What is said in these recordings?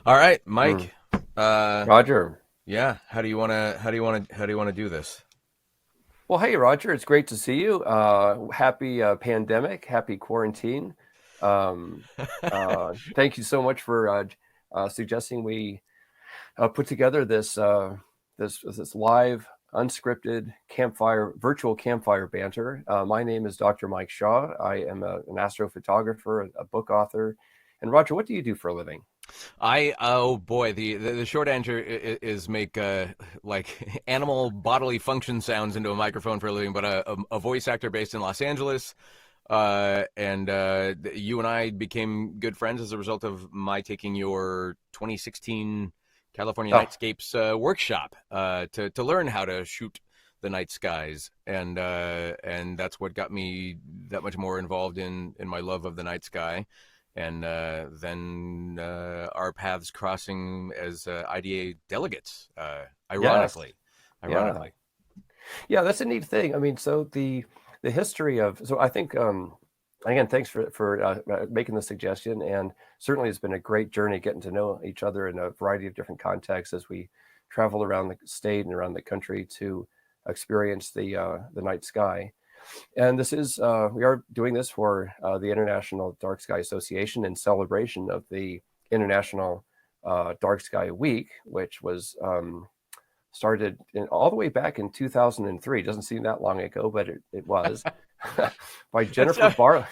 All right, Mm. Mike. Uh, Roger. yeah. How do you want to do this? Well, hey, Roger, it's great to see you. Happy pandemic, happy quarantine. Um, Thank you so much for suggesting we put together this live, unscripted virtual campfire banter. My name is Dr. Mike Shaw. I am an astrophotographer, a book author. And Roger, what do you do for a living? Oh boy, the short answer is make like animal bodily function sounds into a microphone for a living, but a voice actor based in Los Angeles. And you and I became good friends as a result of my taking your 2016 California Oh, Nightscapes workshop to learn how to shoot the night skies, and that's what got me that much more involved in my love of the night sky. And then our paths crossing as IDA delegates, yes. ironically, Yeah. ironically. Yeah, that's a neat thing. I mean, so the history of so I think again, thanks for making the suggestion, and certainly it's been a great journey getting to know each other in a variety of different contexts as we travel around the state and around the country to experience the night sky. And this is we are doing this for the International Dark Sky Association in celebration of the International Dark Sky Week, which was started all the way back in 2003. It doesn't seem that long ago, but it was by That's Jennifer Barlow.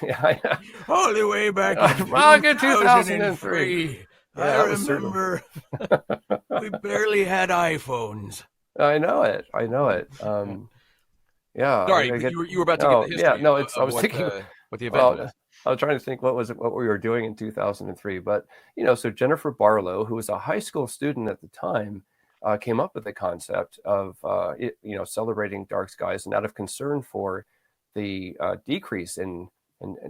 all the way back in Back in 2003. 2003. I Yeah, that was certainly. remember we barely had iPhones. I know it. I know it. Yeah, Sorry, I but get. you were about to give the Oh, yeah. history No, it's. I of was thinking. what the event Well, was. I was trying to think what we were doing in 2003, but so Jennifer Barlow, who was a high school student at the time, came up with the concept of celebrating dark skies, and out of concern for the decrease in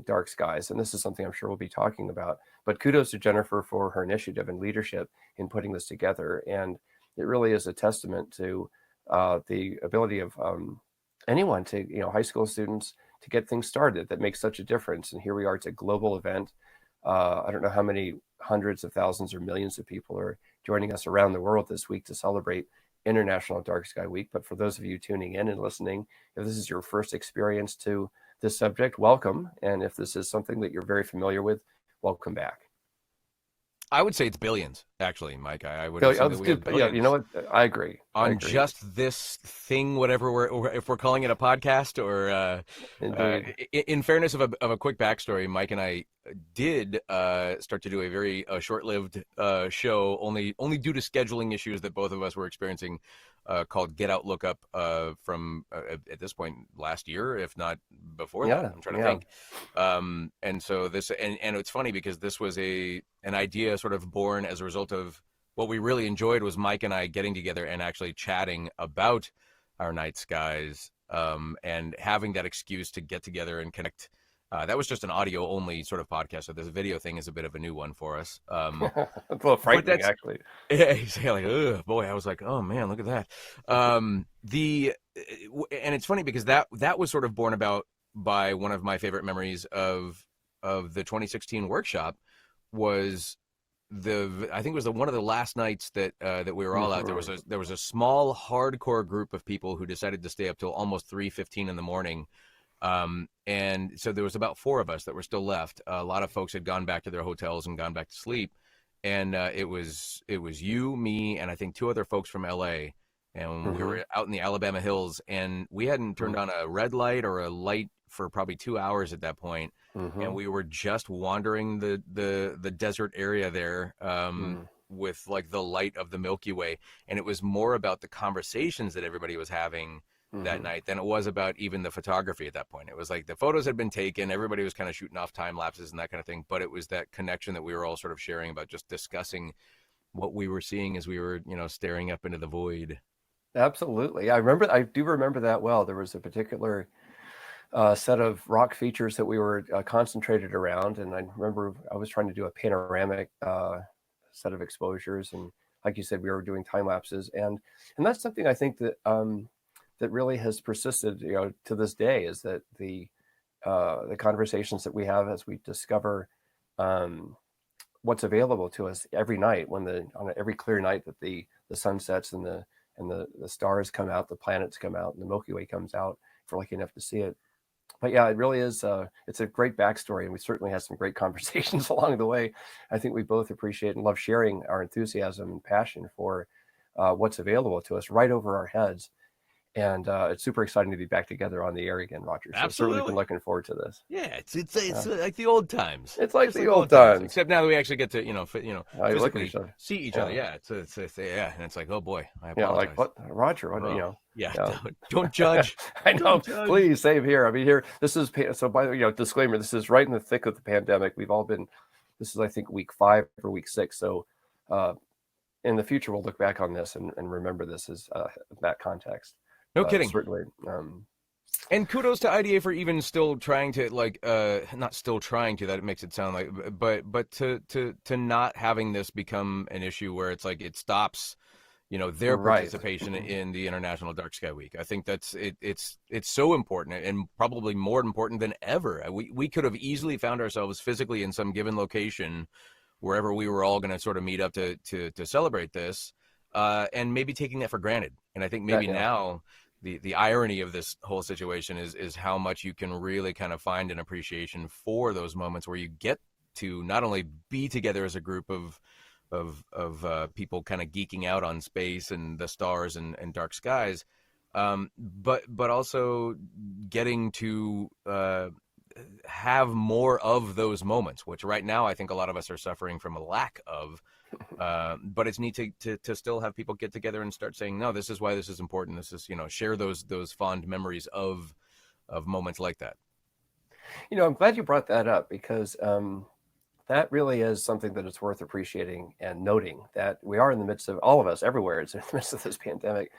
dark skies. And this is something I'm sure we'll be talking about. But kudos to Jennifer for her initiative and leadership in putting this together. And it really is a testament to the ability of anyone to, high school students to get things started that makes such a difference. And here we are, it's a global event. I don't know how many hundreds of thousands or millions of people are joining us around the world this week to celebrate International Dark Sky Week. But for those of you tuning in and listening, if this is your first experience to this subject, welcome. And if this is something that you're very familiar with, welcome back. I would say it's billions, actually, Mike. I would Billy, assume oh, that that's we have good. Yeah, you know billions what? I agree. I on agree. just this thing, whatever or if we're calling it a podcast or Indeed. in fairness of a quick backstory, Mike and I did start to do a very short-lived show, only due to scheduling issues that both of us were experiencing, called Get Out Look Up from at this point last year, if not before that. Yeah, I'm trying to yeah. think. And so this and it's funny because this was an idea sort of born as a result of what we really enjoyed was Mike and I getting together and actually chatting about our night skies, and having that excuse to get together and connect. That was just an audio only sort of podcast, so this video thing is a bit of a new one for us. A little But frightening, that's actually. yeah, like, oh boy, I was like, oh man, look at that. And it's funny because that was sort of born about by one of my favorite memories of the 2016 workshop was I think it was one of the last nights that we were all out. Hmm. There was a small hardcore group of people who decided to stay up till almost 3:15 in the morning. And so there was about four of us that were still left. A lot of folks had gone back to their hotels and gone back to sleep. And it was you, me, and I think two other folks from LA. And we Hmm. were out in the Alabama hills, and we hadn't turned on a red light or a light for probably 2 hours at that point, and Hmm. we were just wandering the desert area there, Hmm. with like the light of the Milky Way, and it was more about the conversations that everybody was having that Hmm. night than it was about even the photography at that point. It was like the photos had been taken, everybody was kind of shooting off time lapses and that kind of thing, but it was that connection that we were all sort of sharing about, just discussing what we were seeing as we were, staring up into the void. Absolutely. I do remember that well. There was a particular set of rock features that we were concentrated around. And I remember I was trying to do a panoramic set of exposures. And like you said, we were doing time lapses. And that's something I think that really has persisted, to this day, is that the conversations that we have as we discover um, what's available to us every night on every clear night that the sun sets and the stars come out, the planets come out, and the Milky Way comes out, if we're lucky enough to see it. But yeah, it really is. It's a great backstory, and we certainly had some great conversations along the way. I think we both appreciate and love sharing our enthusiasm and passion for what's available to us right over our heads. And it's super exciting to be back together on the air again, Roger. So certainly been Absolutely. looking forward to this. Yeah, it's like the old times. It's like Just the like old times, times. except now that we actually get to You look at physically each other. see each other. Yeah. Yeah, yeah, and it's like, oh boy, I Yeah, like apologize. what, Roger? What, Oh, you know? yeah, Yeah. don't judge. I know. Don't judge. Please, save here. I mean, here. This is so. By the way, disclaimer. This is right in the thick of the pandemic. We've all been. This is, I think, week 5 or week 6. So, in the future, we'll look back on this and remember this as that context. No kidding. Certainly. And kudos to IDA for even still trying to not still trying to, that makes it sound like, but to not having this become an issue where it's like it stops, their participation in the International Dark Sky Week. I think it's so important, and probably more important than ever. We could have easily found ourselves physically in some given location wherever we were all going to sort of meet up to celebrate this, and maybe taking that for granted. And I think maybe now the irony of this whole situation is how much you can really kind of find an appreciation for those moments where you get to not only be together as a group of people kind of geeking out on space and the stars and dark skies, but also getting to have more of those moments, which right now I think a lot of us are suffering from a lack of. But it's neat to still have people get together and start saying, no, this is why this is important. This is, share those fond memories of moments like that. I'm glad you brought that up, because that really is something that it's worth appreciating and noting, that we are in the midst of, all of us everywhere, it's in the midst of this pandemic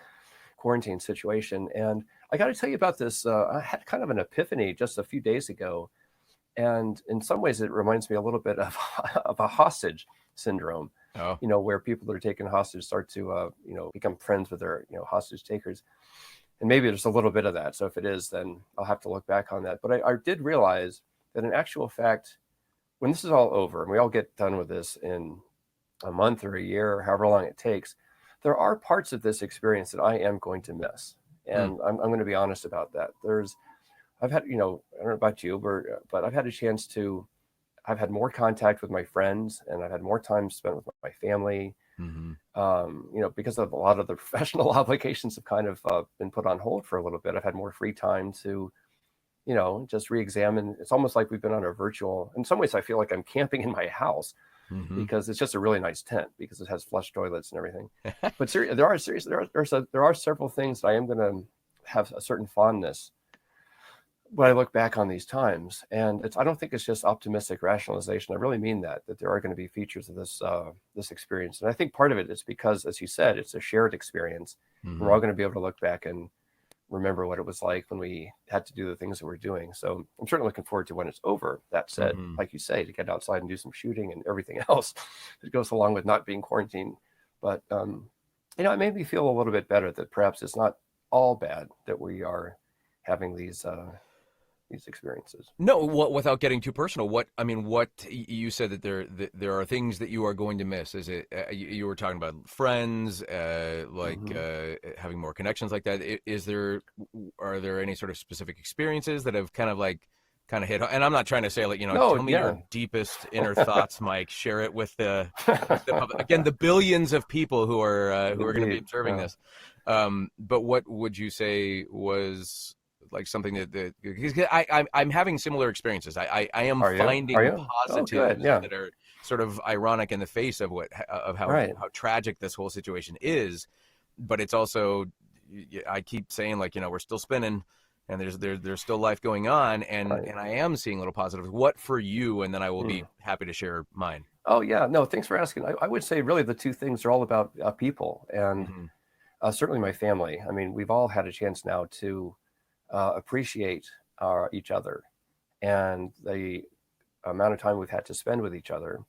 quarantine situation. And I got to tell you about this. I had kind of an epiphany just a few days ago. And in some ways, it reminds me a little bit of a hostage syndrome, where people that are taken hostage start to, become friends with their, hostage takers. And maybe there's a little bit of that. So if it is, then I'll have to look back on that. But I did realize that in actual fact, when this is all over and we all get done with this in a month or a year or however long it takes, there are parts of this experience that I am going to miss. And I'm going to be honest about that. I've had, I don't know about you, but I've had a chance to, I've had more contact with my friends, and I've had more time spent with my family, because of a lot of the professional obligations have kind of been put on hold for a little bit. I've had more free time to, just re-examine. It's almost like we've been on a virtual, in some ways I feel like I'm camping in my house, because it's just a really nice tent, because it has flush toilets and everything. But there are several things that I am going to have a certain fondness when I look back on these times. And I don't think it's just optimistic rationalization. I really mean that there are going to be features of this experience. And I think part of it is because, as you said, it's a shared experience. We're all going to be able to look back and remember what it was like when we had to do the things that we're doing. So I'm certainly looking forward to when it's over. That said, like you say, to get outside and do some shooting and everything else that goes along with not being quarantined. But, it made me feel a little bit better that perhaps it's not all bad that we are having these experiences. No, without getting too personal, what you said that there are things that you are going to miss. Is it you were talking about friends, having more connections like that? Are there any sort of specific experiences that have kind of hit? And I'm not trying to say tell me your deepest inner thoughts, Mike. Share it with the public. Again, the billions of people who are going to be observing this. But what would you say was like something that I'm having similar experiences. I am finding positives that are sort of ironic in the face of how tragic this whole situation is. But it's also, I keep saying we're still spinning, and there's still life going on, and I am seeing little positives. What for you? And then I will be happy to share mine. Oh yeah, no, thanks for asking. I would say really the two things are all about people, and certainly my family. I mean, we've all had a chance now to appreciate each other and the amount of time we've had to spend with each other.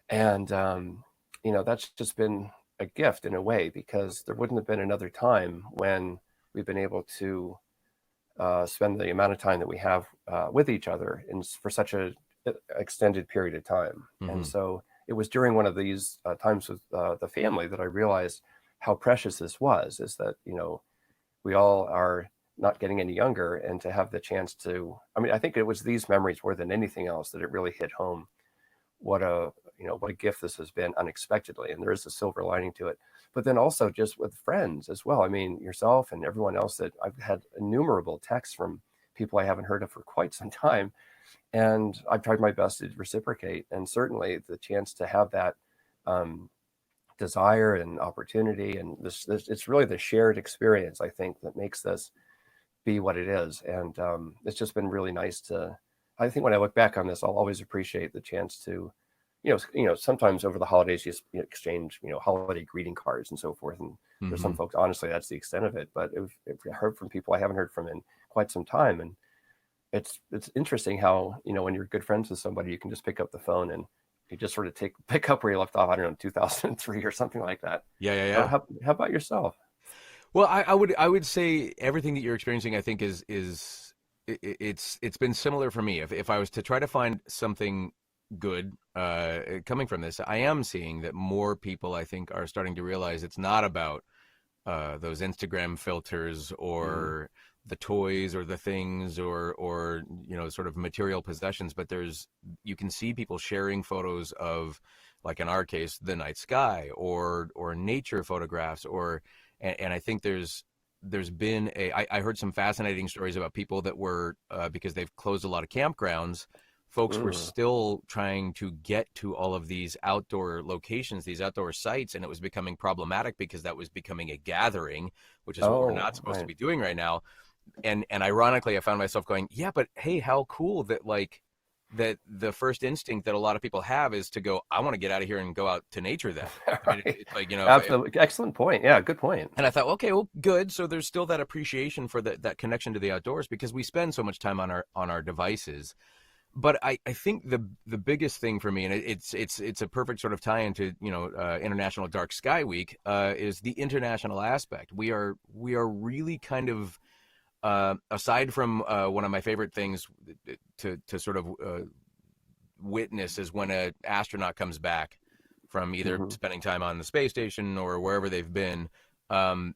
And, that's just been a gift in a way, because there wouldn't have been another time when we've been able to spend the amount of time that we have with each other for such a extended period of time. And Mm-hmm. so it was during one of these times with the family that I realized how precious this was, is that, we all are not getting any younger, and to have the chance to, I mean, I think it was these memories more than anything else that it really hit home what a, what a gift this has been unexpectedly. And there is a silver lining to it. But then also just with friends as well. I mean, yourself and everyone else, that I've had innumerable texts from people I haven't heard of for quite some time, and I've tried my best to reciprocate. And certainly the chance to have that um, desire and opportunity, and this, it's really the shared experience, I think, that makes this be what it is. And it's just been really nice to, I think when I look back on this, I'll always appreciate the chance to, sometimes over the holidays, you exchange, holiday greeting cards and so forth. And there's some Mm-hmm. folks, honestly, that's the extent of it. But if I heard from people I haven't heard from in quite some time, and it's interesting how, when you're good friends with somebody, you can just pick up the phone and you just sort of pick up where you left off. I don't know, 2003 or something like that. Yeah, yeah, yeah. How about yourself? Well, I would say everything that you're experiencing, I think, it's been similar for me. If I was to try to find something good coming from this, I am seeing that more people, I think, are starting to realize it's not about those Instagram filters Mm-hmm. or the toys or the things or sort of material possessions, but you can see people sharing photos of, like in our case, the night sky or nature photographs, and I think there's been I heard some fascinating stories about people that were because they've closed a lot of campgrounds. Folks were Mm. still trying to get to all of these outdoor locations, these outdoor sites, and it was becoming problematic because that was becoming a gathering, which is what we're Oh, not supposed to right. be doing right now. And ironically, I found myself going, yeah, but hey, how cool that, like, that the first instinct that a lot of people have is to go, I want to get out of here and go out to nature then. Right? Right. It's like, if Absolutely. Excellent point. Yeah, good point. and I thought, okay, well, good. So there's still that appreciation for that connection to the outdoors because we spend so much time on our devices. But I think the biggest thing for me, and it's a perfect sort of tie into International Dark Sky Week, is the international aspect. We are really kind of aside from one of my favorite things to sort of witness is when an astronaut comes back from either Hmm. spending time on the space station or wherever they've been. Um,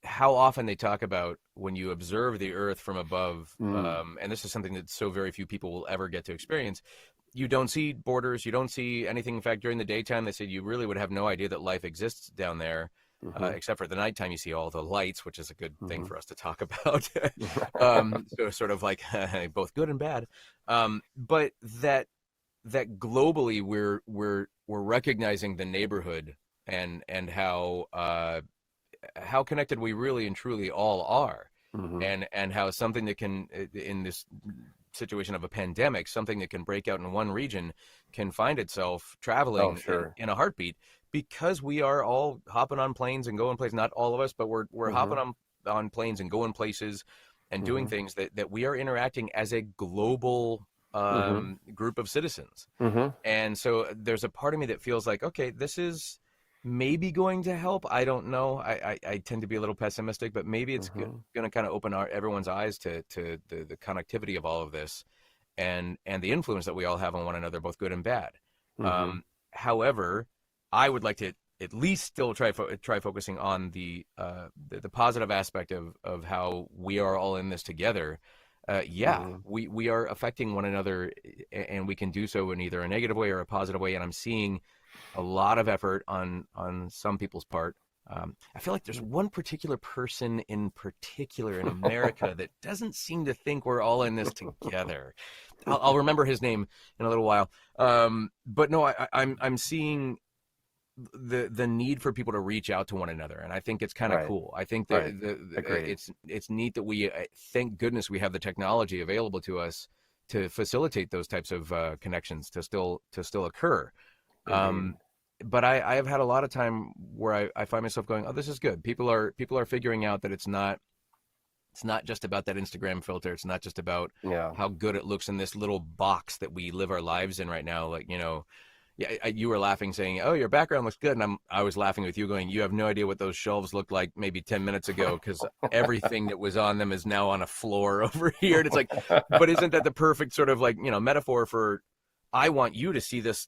how often they talk about when you observe the Earth from above, Mm. and this is something that so very few people will ever get to experience. You don't see borders, you don't see anything. In fact, during the daytime, they said you really would have no idea that life exists down there, Hmm. except for the nighttime. You see all the lights, which is a good thing Hmm. for us to talk about. So sort of like both good and bad. But that globally we're recognizing the neighborhood and how connected we really and truly all are, Hmm. and how something that can, in this situation of a pandemic, something that can break out in one region can find itself Oh, traveling sure. in a heartbeat because we are all hopping on planes and going places. Not all of us, but we're hopping Hmm. on planes and going places and doing Hmm. things that we are interacting as a global Hmm. group of citizens. Hmm. And so there's a part of me that feels like, okay, this is maybe going to help. I don't know. I tend to be a little pessimistic, but maybe it's Hmm. going to kind of open everyone's eyes to the connectivity of all of this and the influence that we all have on one another, both good and bad. Hmm. However, I would like to at least still try focusing on the positive aspect of how we are all in this together. Yeah, Hmm. we are affecting one another, and we can do so in either a negative way or a positive way. And I'm seeing a lot of effort on some people's part. I feel like there's one particular person in particular in America that doesn't seem to think we're all in this together. I'll remember his name in a little while. But no, I'm seeing the need for people to reach out to one another, and I think it's kind of Right. cool. I think that Right. Agreed. it's neat that we thank goodness we have the technology available to us to facilitate those types of connections to still occur. Indeed. Um, but I have had a lot of time where I find myself going, oh, this is good. People are figuring out that it's not just about that Instagram filter. It's not just about Yeah. how good it looks in this little box that we live our lives in right now. Like, yeah, you were laughing saying, oh, your background looks good. And I was laughing with you going, you have no idea what those shelves looked like maybe 10 minutes ago because everything that was on them is now on a floor over here. And it's like, but isn't that the perfect sort of like, metaphor for I want you to see this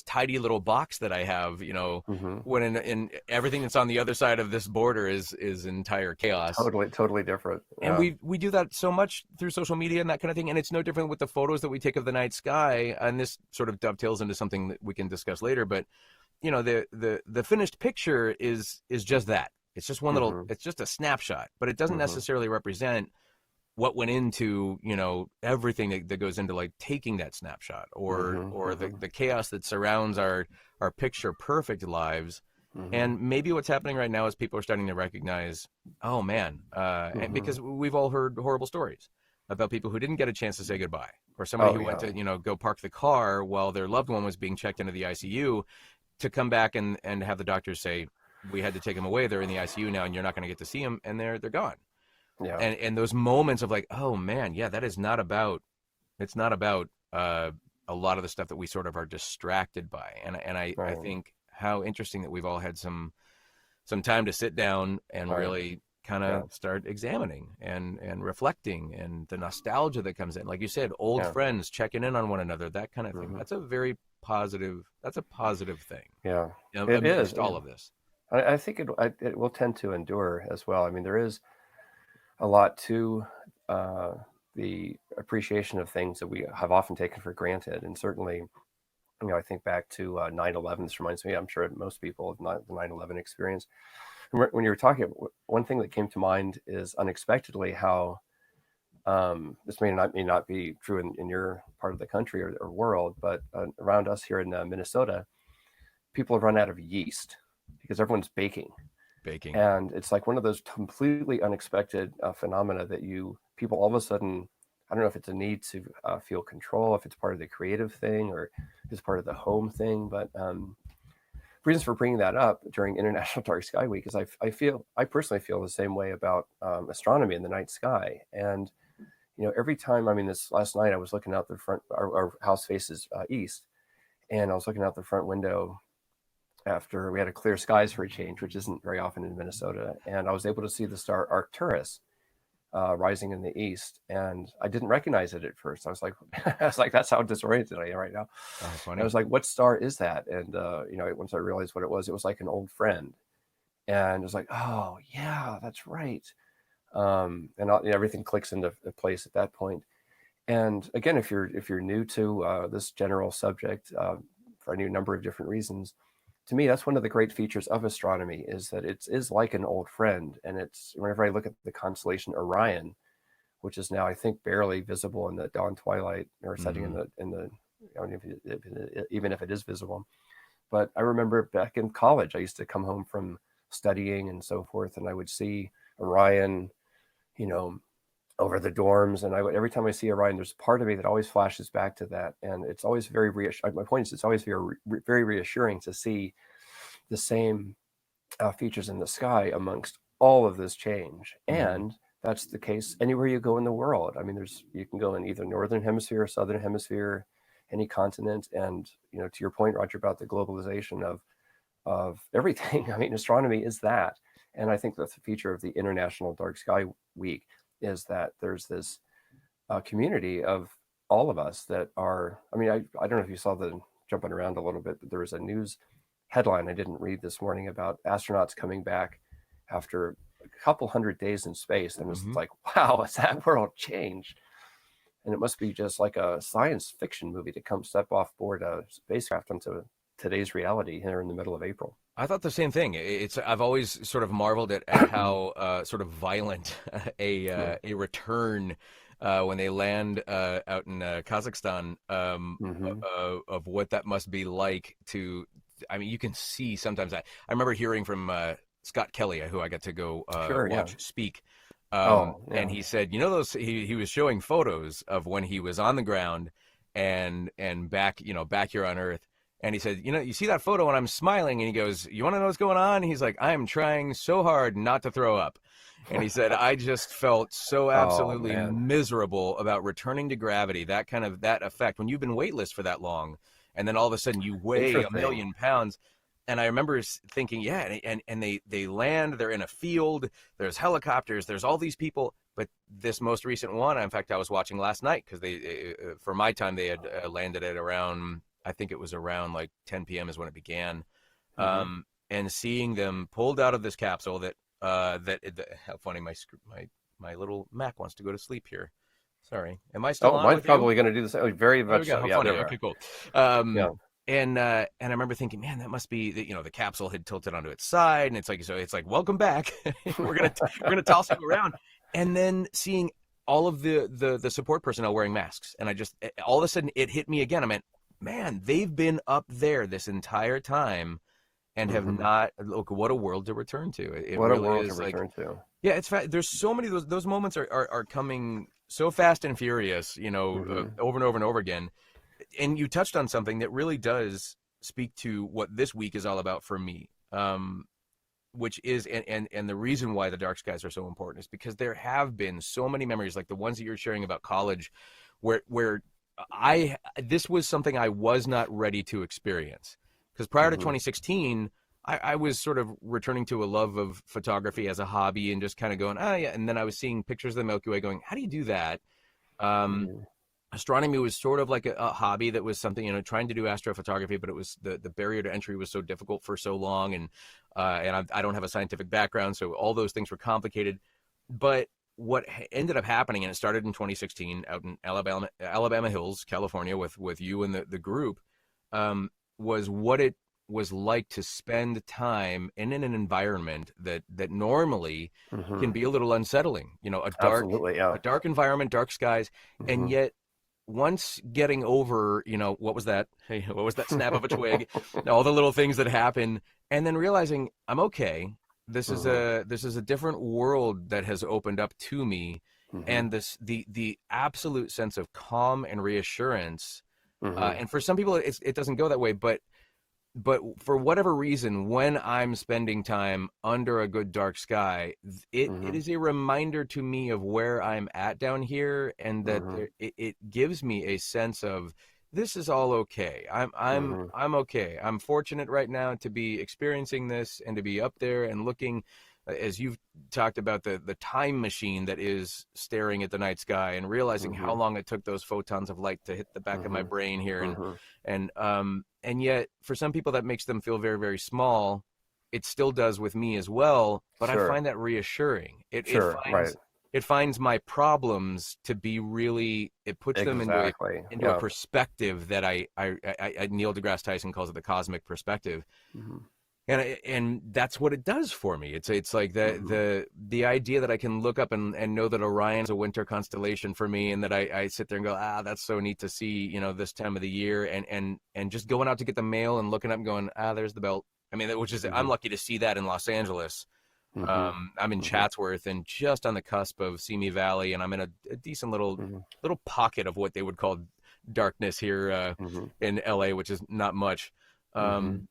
tidy little box that I have, Hmm. when in everything that's on the other side of this border is entire chaos. Totally different. And Yeah. we do that so much through social media and that kind of thing. And it's no different with the photos that we take of the night sky. And this sort of dovetails into something that we can discuss later. But the finished picture is just that. It's just one little. Hmm. It's just a snapshot, but it doesn't Hmm. necessarily represent what went into everything that goes into like taking that snapshot, or Hmm. the chaos that surrounds our picture perfect lives. Hmm. And maybe what's happening right now is people are starting to recognize, oh man, and Hmm. because we've all heard horrible stories about people who didn't get a chance to say goodbye, or somebody Oh who went yeah. to go park the car while their loved one was being checked into the ICU, to come back and have the doctors say, we had to take them away, they're in the ICU now and you're not going to get to see them, and they're gone. Yeah. And those moments of like, oh man, yeah, that is not about, it's not about a lot of the stuff that we sort of are distracted by. And I Right. think how interesting that we've all had some time to sit down and Right. really kind Yeah. of start examining and reflecting, and the nostalgia that comes in, like you said, old Yeah. friends checking in on one another, that kind of thing. Hmm. That's a very positive, that's a positive thing, Yeah. It is. amidst all of this. I think it will tend to endure as well. I mean, there is a lot to uh, the appreciation of things that we have often taken for granted. And certainly, I think back to 9/11. This reminds me, I'm sure most people of the 9/11 experience. And when you were talking, one thing that came to mind is unexpectedly how this may not be true in your part of the country or world, but around us here in Minnesota, people have run out of yeast because everyone's baking. Baking. And it's like one of those completely unexpected phenomena that people all of a sudden, I don't know if it's a need to feel control, if it's part of the creative thing or it's part of the home thing, but reasons for bringing that up during International Dark Sky Week is I personally feel the same way about astronomy in the night sky. And every time, I mean, this last night I was looking out the front, our house faces east, and I was looking out the front window after we had a clear skies for a change, which isn't very often in Minnesota. And I was able to see the star Arcturus rising in the east, and I didn't recognize it at first. I was like, that's how disoriented I am right now. Oh, And I funny. was like, what star is that? And once I realized what it was like an old friend, and it was like, oh yeah, that's right. And everything clicks into place at that point. And again, if you're new to this general subject for any number of different reasons, to me, that's one of the great features of astronomy is that it is like an old friend. And it's whenever I look at the constellation Orion, which is now I think barely visible in the dawn twilight or setting Hmm. in the even if it is visible. But I remember back in college, I used to come home from studying and so forth, and I would see Orion, you know, over the dorms, and every time I see Orion, there's part of me that always flashes back to that, and it's always very reassuring. My point is, it's always very reassuring to see the same features in the sky amongst all of this change. Hmm. And that's the case anywhere you go in the world. I mean, you can go in either northern hemisphere, southern hemisphere, any continent, and to your point, Roger, about the globalization of everything. I mean, astronomy is that, and I think that's the feature of the International Dark Sky Week is that there's this community of all of us that are. I mean, I don't know if you saw the jumping around a little bit, but there was a news headline I didn't read this morning about astronauts coming back after a couple hundred days in space, and it's Hmm. like, wow, has that world changed? And it must be just like a science fiction movie to come step off board a spacecraft onto today's reality here in the middle of April. I thought the same thing. I've always sort of marveled at how sort of violent Yeah. a return when they land out in Kazakhstan, Mm-hmm. of what that must be like to. I mean, you can see sometimes. I remember hearing from Scott Kelly, who I got to go Sure. Yeah. watch speak, Oh, and yeah. he said, those he was showing photos of when he was on the ground and back back here on Earth. And he said, you see that photo when I'm smiling? And he goes, you want to know what's going on? He's like, I am trying so hard not to throw up. And he said, I just felt so Oh absolutely man. miserable about returning to gravity, that effect when you've been weightless for that long. And then all of a sudden you weigh a Interesting. million pounds. And I remember thinking, yeah, and they land, they're in a field, there's helicopters, there's all these people, But this most recent one, in fact, I was watching last night because they, for my time, they had landed at around, I think it was around like 10 p.m. is when it began. Mm-hmm. And seeing them pulled out of this capsule how funny, my little Mac wants to go to sleep here. Sorry. Am I still Oh, on mine's with you? probably going to do the same. Oh, very There we much go. so. How Yeah, funny. there we are. Okay, cool. Yeah. And I remember thinking, man, that must be the capsule had tilted onto its side, and it's like welcome back. We're gonna toss you around, and then seeing all of the support personnel wearing masks, and I just all of a sudden it hit me again. I meant, man, they've been up there this entire time and have Mm-hmm. not. Look, what a world to return to. It What a really world to is like, return to. yeah, there's so many of those moments are coming so fast and furious, Mm-hmm. over and over and over again. And you touched on something that really does speak to what this week is all about for me, which is and the reason why the dark skies are so important is because there have been so many memories like the ones that you're sharing about college, where I this was something I was not ready to experience because prior to Mm-hmm. 2016. I was sort of returning to a love of photography as a hobby and just kind of going, oh yeah. And then I was seeing pictures of the Milky Way going, how do you do that? Um, Mm-hmm. Astronomy was sort of like a hobby that was something, trying to do astrophotography, but it was the barrier to entry was so difficult for so long. And I don't have a scientific background. So all those things were complicated. But what ended up happening, and it started in 2016 out in Alabama Hills, California, with you and the group, was what it was like to spend time in an environment that normally Mm-hmm. can be a little unsettling. Absolutely. Yeah. A dark environment, dark skies, and Mm-hmm. yet once getting over, what was that? Hey, what was that snap of a twig? All the little things that happen, and then realizing I'm okay. Mm-hmm. This is a different world that has opened up to me, Mm-hmm. and the absolute sense of calm and reassurance. Mm-hmm. And for some people, it doesn't go that way, but for whatever reason, when I'm spending time under a good dark sky, it Mm-hmm. is a reminder to me of where I'm at down here, and that Mm-hmm. it gives me a sense of this is all okay. Mm-hmm. I'm okay. I'm fortunate right now to be experiencing this and to be up there and looking, as you've talked about the time machine that is staring at the night sky and realizing how Mm-hmm. long it took those photons of light to hit the back of my Mm-hmm. brain here, Mm-hmm. and yet for some people that makes them feel very, very small. It still does with me as well, but I Sure. find that reassuring. Sure. Right. It finds my problems to be really, it puts them Exactly. into a Yeah. perspective that Neil deGrasse Tyson calls it the cosmic perspective. Mm-hmm. And that's what it does for me. It's like Mm-hmm. the idea that I can look up and know that Orion's a winter constellation for me, and that I sit there and go, that's so neat to see, this time of the year, and just going out to get the mail and looking up and going, there's the belt. I mean, which is, I'm Mm-hmm. lucky to see that in Los Angeles. Mm-hmm. I'm in Mm-hmm. Chatsworth and just on the cusp of Simi Valley, and I'm in a decent Mm-hmm. little pocket of what they would call darkness here, Mm-hmm. in LA, which is not much. Mm-hmm.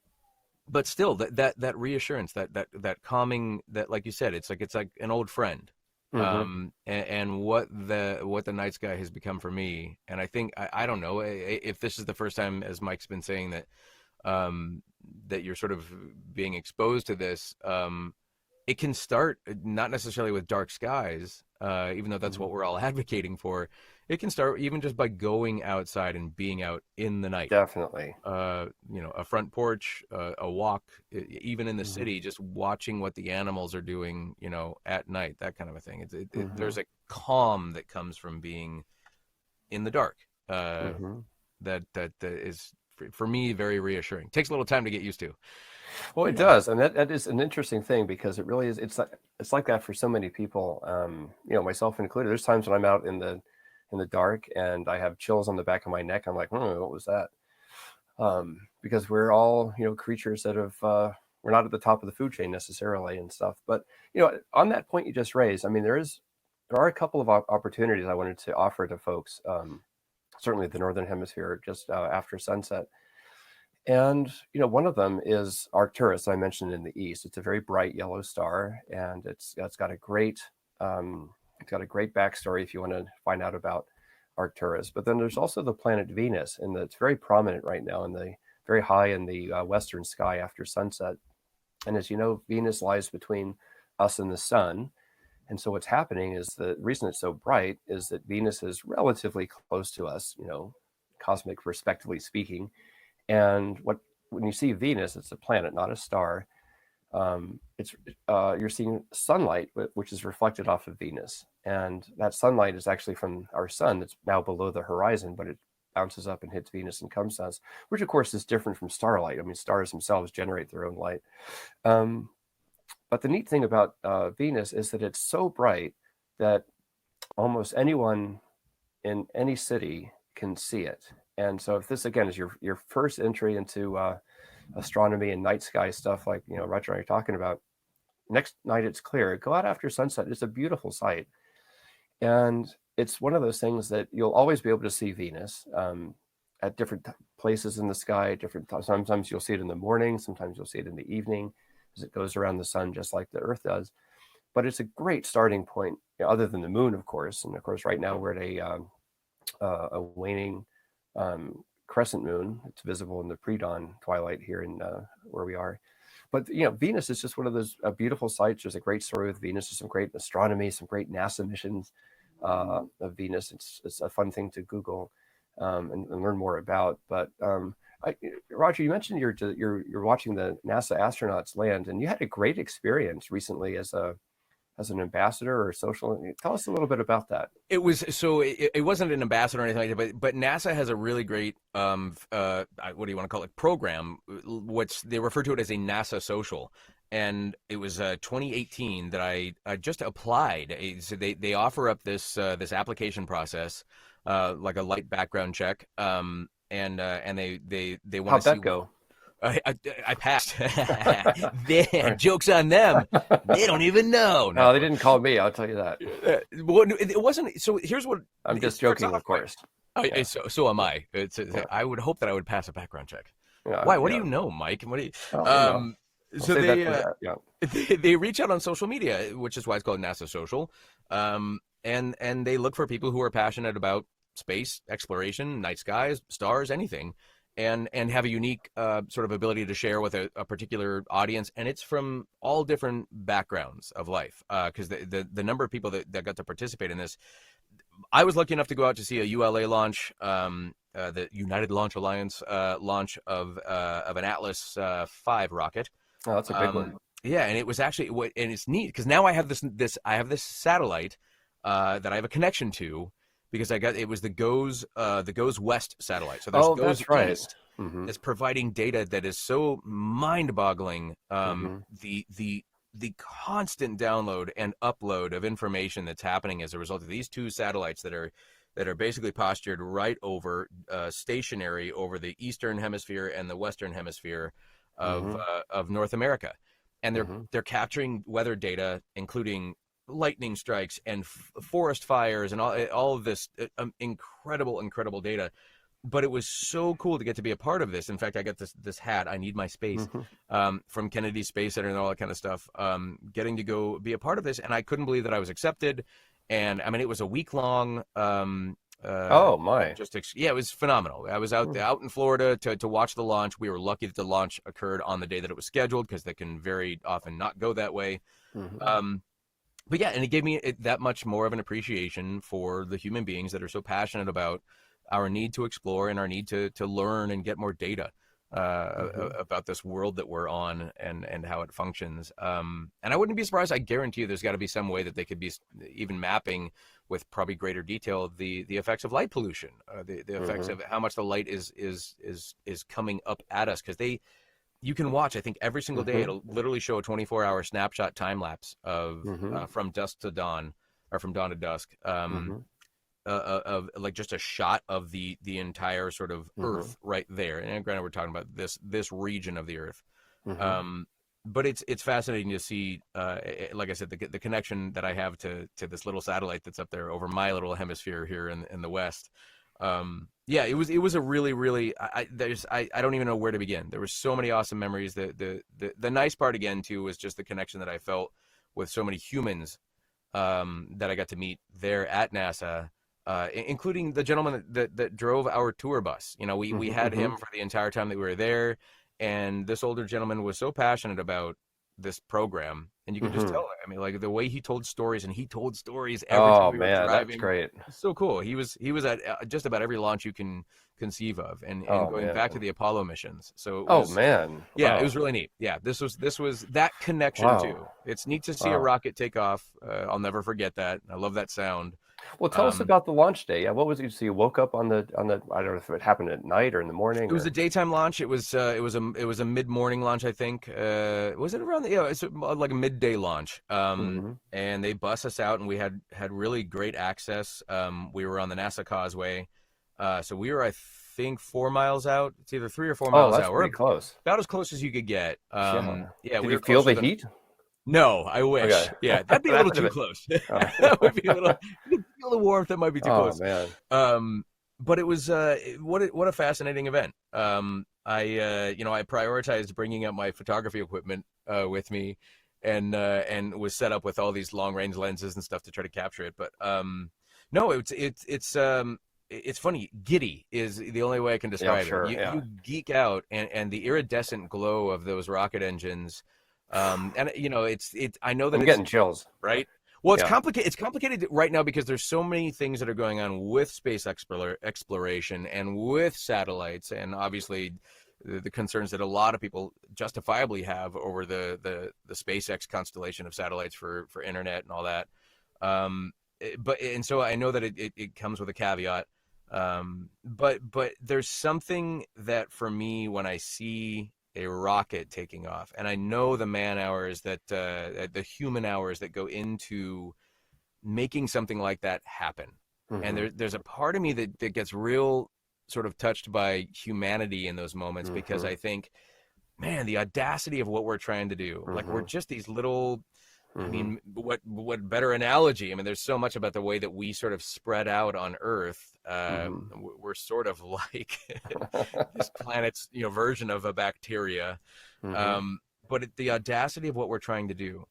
But still, that reassurance, that calming, that, like you said, it's like an old friend. Mm-hmm. And what the night sky has become for me. And I think, I don't know if this is the first time, as Mike's been saying, that you're sort of being exposed to this. It can start not necessarily with dark skies, even though that's Mm-hmm. what we're all advocating for. It can start even just by going outside and being out in the night. Definitely. A front porch, a walk, even in the Mm-hmm. city, just watching what the animals are doing, at night, that kind of a thing. Mm-hmm. There's a calm that comes from being in the dark, Mm-hmm. that is, for me, very reassuring. Takes a little time to get used to. Well, But it yeah. does, and that is an interesting thing because it really is. It's like that for so many people, myself included. There's times when I'm out in the dark and I have chills on the back of my neck. I'm like, what was that? Because we're all creatures that have we're not at the top of the food chain necessarily and stuff. But on that point you just raised, I mean, there are a couple of opportunities I wanted to offer to folks. Certainly the northern hemisphere, just after sunset. And one of them is Arcturus, I mentioned in the east. It's a very bright yellow star, and it's got a great backstory if you want to find out about Arcturus. But then there's also the planet Venus, and it's very prominent right now in the very high in the western sky after sunset. And as you know, Venus lies between us and the sun, And so what's happening is the reason it's so bright is that Venus is relatively close to us, cosmic respectively speaking. And when you see Venus, it's a planet, not a star. It's You're seeing sunlight, which is reflected off of Venus, and that sunlight is actually from our sun that's now below the horizon, but it bounces up and hits Venus and comes to us, which of course is different from starlight. I mean, stars themselves generate their own light. Um, but the neat thing about Venus is that it's so bright that almost anyone in any city can see it. And so if this again is your first entry into astronomy and night sky stuff, like Roger and I are talking about, next night it's clear, go out after sunset. It's a beautiful sight, and it's one of those things that you'll always be able to see Venus at different places in the sky, different times. Sometimes you'll see it in the morning, sometimes you'll see it in the evening as it goes around the sun, just like the Earth does. But it's a great starting point, other than the moon, of course. And of course, right now we're at a waning crescent moon. It's visible in the pre-dawn twilight here in where we are. But Venus is just one of those beautiful sights. There's a great story with Venus. There's some great astronomy, some great NASA missions of Venus. It's a fun thing to Google and learn more about. But Roger, you mentioned you're watching the NASA astronauts land, and you had a great experience recently as an ambassador or social. Tell us a little bit about that. It was it wasn't an ambassador or anything like that, but NASA has a really great what do you want to call it, program, which they refer to it as a NASA social. And it was 2018 that I just applied. So they offer up this application process, like a light background check, and they want to see. How'd that go? I passed. Joke's on them. They don't even know. No, they didn't call me. I'll tell you that. Well, it wasn't. So here's what. I'm just joking, of course. Yeah. So am I. I would hope that I would pass a background check. Yeah, why? What do you know, Mike? What do you? So they reach out on social media, which is why it's called NASA Social, and they look for people who are passionate about space exploration, night skies, stars, anything. And have a unique sort of ability to share with a particular audience, and it's from all different backgrounds of life. Because the number of people that got to participate in this, I was lucky enough to go out to see a ULA launch, the United Launch Alliance launch of an Atlas V rocket. Oh, that's a big one. Yeah, and it was actually and it's neat because now I have this satellite that I have a connection to. Because it was the GOES West satellite. So there's GOES that's right. East that's providing data that is so mind-boggling. The constant download and upload of information that's happening as a result of these two satellites that are basically postured right over stationary over the eastern hemisphere and the western hemisphere of North America, and they're capturing weather data, including lightning strikes and forest fires and all of this incredible data. But it was so cool to get to be a part of this. In fact, I got this hat, I Need My Space, from Kennedy Space Center and all that kind of stuff, getting to go be a part of this. And I couldn't believe that I was accepted. And I mean, it was a week long. Oh my! It was phenomenal. I was out in Florida to watch the launch. We were lucky that the launch occurred on the day that it was scheduled, because they can very often not go that way. But yeah, and it gave me that much more of an appreciation for the human beings that are so passionate about our need to explore and our need to learn and get more data about this world that we're on and how it functions. And I wouldn't be surprised. I guarantee you there's got to be some way that they could be even mapping with probably greater detail the effects of light pollution, the effects of how much the light is coming up at us, because you can watch, I think, every single day. It'll literally show a 24-hour snapshot time lapse of from dusk to dawn, or from dawn to dusk, of like just a shot of the entire sort of Earth right there. And granted, we're talking about this region of the Earth, but it's fascinating to see. Like I said, the connection that I have to this little satellite that's up there over my little hemisphere here in the West. Yeah, it was a really I don't even know where to begin. There were so many awesome memories. The nice part again too was just the connection that I felt with so many humans that I got to meet there at NASA, including the gentleman that drove our tour bus. We had him for the entire time that we were there, and this older gentleman was so passionate about this program, and you can just Hmm. tell. I mean, like the way he told stories, and he told stories every time Oh we were man, that's driving. great. It's so cool. He was at just about every launch you can conceive of, and Oh going back to man. the Apollo missions. So it Oh was, man. yeah, it Wow. was really neat. Yeah, this was that connection Wow. too. It's neat to see a Wow. rocket take off. I'll never forget that. I love that sound. Well, tell us Um, about the launch day. Yeah, what was it? So you woke up on the I don't know if it happened at night or in the morning It was a or. daytime launch. It was a mid morning launch, I think. Was it around the, yeah? It's like a midday launch. Hmm. And they bus us out, and we had really great access. We were on the NASA Causeway, so we were, I think, 4 miles out. It's either 3 or 4 Oh, miles that's out. We're pretty close. about as close as you could get. Yeah. Yeah, Did we you were feel closer the than. heat? No, I Okay. wish. Yeah, that'd be a That little would have too been. close. Oh, That would be a little. You could feel the warmth. That might be too oh close. man. Um, but it was what a fascinating event. I prioritized bringing up my photography equipment with me, and was set up with all these long range lenses and stuff to try to capture it. But no, it's funny. Giddy is the only way I can Yeah, describe it. sure. You Yeah. geek out, and the iridescent glow of those rocket engines. And I know that I'm it's getting chills. right. Well, it's Yeah. complicated. It's complicated right now because there's so many things that are going on with space exploration and with satellites, and obviously the concerns that a lot of people justifiably have over the SpaceX constellation of satellites for internet and all that. And so I know that it comes with a caveat. But there's something that for me when I see a rocket taking off, and I know the man hours the human hours that go into making something like that happen. And Hmm. there's a part of me that gets real sort of touched by humanity in those moments because Hmm. I think, man, the audacity of what we're trying to do. Like we're Hmm. just these little. I Hmm. mean, what better analogy? I mean, there's so much about the way that we sort of spread out on Earth. Hmm. We're sort of like this planet's version of a bacteria. Hmm. Um, but the audacity of what we're trying to do,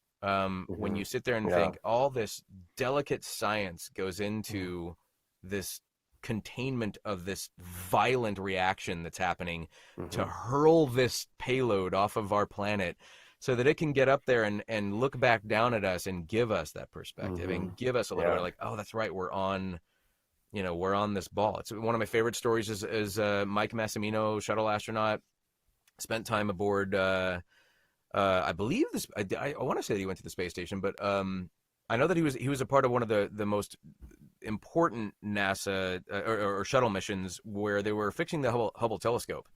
when Hmm. you sit there and Yeah. think all this delicate science goes into this containment of this violent reaction that's happening to Hmm. hurl this payload off of our planet so that it can get up there and look back down at us and give us that perspective Hmm. and give us a little bit Yeah. of like, oh, that's right, we're on this ball. It's one of my favorite stories is Mike Massimino, shuttle astronaut, spent time aboard. I believe this. I want to say that he went to the space station, but I know that he was a part of one of the most important NASA or shuttle missions where they were fixing the Hubble telescope,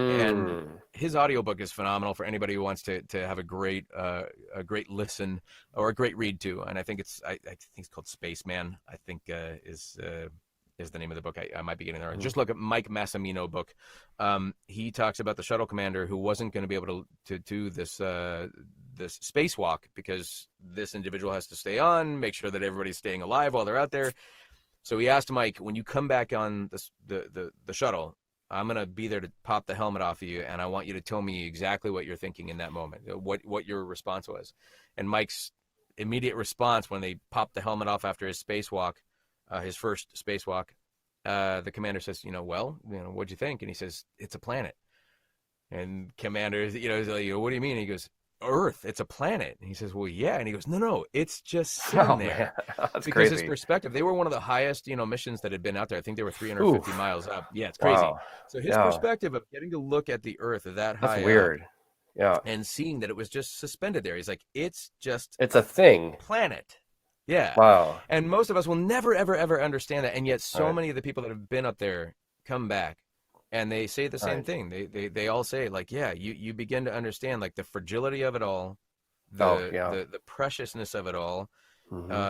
and Mm. his audiobook is phenomenal for anybody who wants to have a great listen or a great read to. And I think it's called Spaceman. I think is the name of the book. I might be getting there. Mhm. Just look at Mike Massimino book. He talks about the shuttle commander who wasn't going to be able to do this spacewalk because this individual has to stay on, make sure that everybody's staying alive while they're out there. So he asked Mike, when you come back on the shuttle, I'm gonna be there to pop the helmet off of you, and I want you to tell me exactly what you're thinking in that moment, what your response was. And Mike's immediate response when they popped the helmet off after his spacewalk, his first spacewalk, the commander says, well, what'd you think? And he says, it's a planet. And commander, is like, what do you mean? And he goes, Earth, it's a planet. And he says, well, yeah. And he goes, no, it's just Oh sitting man, there. that's Because his crazy. perspective, they were one of the highest, missions that had been out there. I think they were 350 Oof. miles up. Yeah, it's crazy. Wow. So his Yeah, perspective of getting to look at the Earth that that's high up weird. Yeah, and seeing that it was just suspended there, he's like, it's just it's a a thing. planet. Yeah. Wow. And most of us will never, ever, ever understand that. And yet so Right. many of the people that have been up there come back and they say the same Right. thing. They all say, like, yeah, you begin to understand like the fragility of it all, Oh the yeah. the the preciousness of it all, Hmm.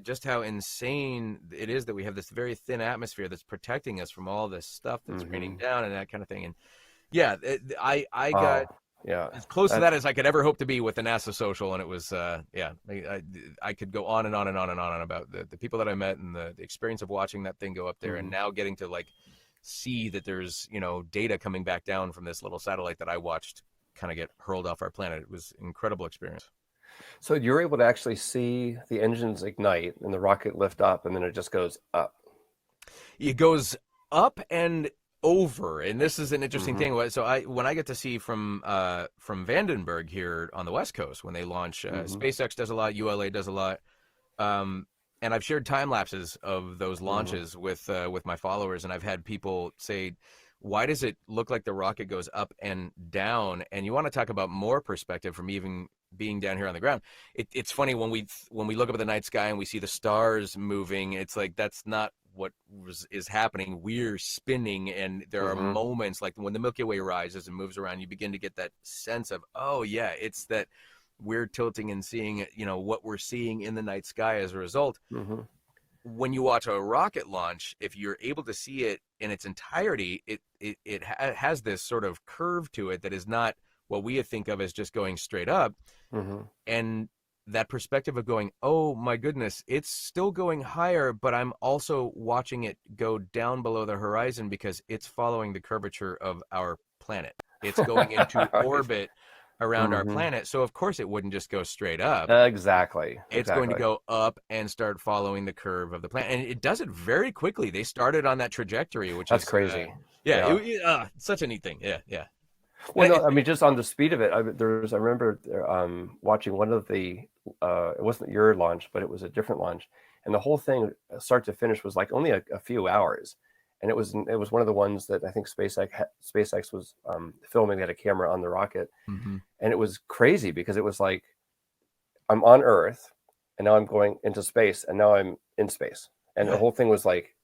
just how insane it is that we have this very thin atmosphere that's protecting us from all this stuff that's raining Hmm. down and that kind of thing. And yeah, I got Wow. Yeah. as close to That's. that as I could ever hope to be with the NASA social, and it was yeah, I could go on and on and on and on about the people that I met and the experience of watching that thing go up there, and Mhm. now getting to like see that there's data coming back down from this little satellite that I watched kind of get hurled off our planet. It was an incredible experience. So you're able to actually see the engines ignite and the rocket lift up, and then it just goes up. It goes up and over, and this is an interesting Mm-hmm. thing. So when I get to see from Vandenberg here on the West Coast when they launch, Mm-hmm. SpaceX does a lot, ULA does a lot, and I've shared time lapses of those Mm-hmm. launches with my followers, and I've had people say, "Why does it look like the rocket goes up and down?" And you want to talk about more perspective from even being down here on the ground. It's funny when we look up at the night sky and we see the stars moving. It's like that's not what is happening. We're spinning, and there are Mm-hmm. moments like when the Milky Way rises and moves around. You begin to get that sense of, oh yeah, it's that we're tilting and seeing, what we're seeing in the night sky as a result. Mm-hmm. When you watch a rocket launch, if you're able to see it in its entirety, it has this sort of curve to it that is not what we think of as just going straight up. Mm-hmm. And that perspective of going, oh my goodness, it's still going higher, but I'm also watching it go down below the horizon because it's following the curvature of our planet. It's going into Right. orbit around our Mm-hmm. planet. So of course it wouldn't just go straight up. Exactly. It's going to Exactly. go up and start following the curve of the planet. And it does it very quickly. They started on that trajectory, which That's is, crazy. yeah, Yeah. such a neat thing. Yeah, yeah. Well, And no, I mean, just on the speed of it, I remember watching one of it wasn't your launch, but it was a different launch, and the whole thing, start to finish, was like only a few hours, and it was one of the ones that I think SpaceX was filming. They had a camera on the rocket, mhm. and it was crazy because it was like I'm on Earth, and now I'm going into space, and now I'm in space, and the Yeah. whole thing was like,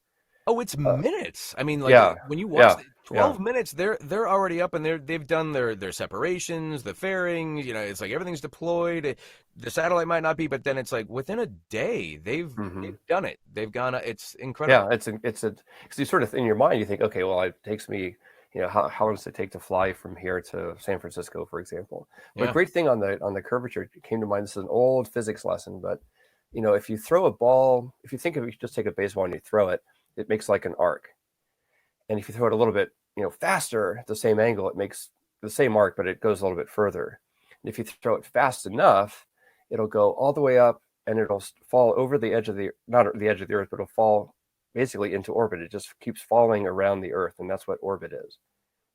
Oh, it's uh, minutes. I mean, like yeah, when you watch yeah, the yeah. 12 minutes, they're already up and they've done their separations, the fairings, it's like everything's deployed. The satellite might not be, but then it's like within a day Hmm. they've done it. They've gone it's Yeah, incredible. it's a because you sort of in your mind you think, okay, well, it takes me, how long does it take to fly from here to San Francisco, for example? But Yeah. great thing on the curvature came to mind. This is an old physics lesson, but if you throw a ball, if you think of, you just take a baseball and you throw it, it makes like an arc, and if you throw it a little bit, faster at the same angle, it makes the same arc, but it goes a little bit further. And if you throw it fast enough, it'll go all the way up and it'll fall over the edge of the not the edge of the Earth, but it'll fall basically into orbit. It just keeps falling around the Earth, and that's what orbit is.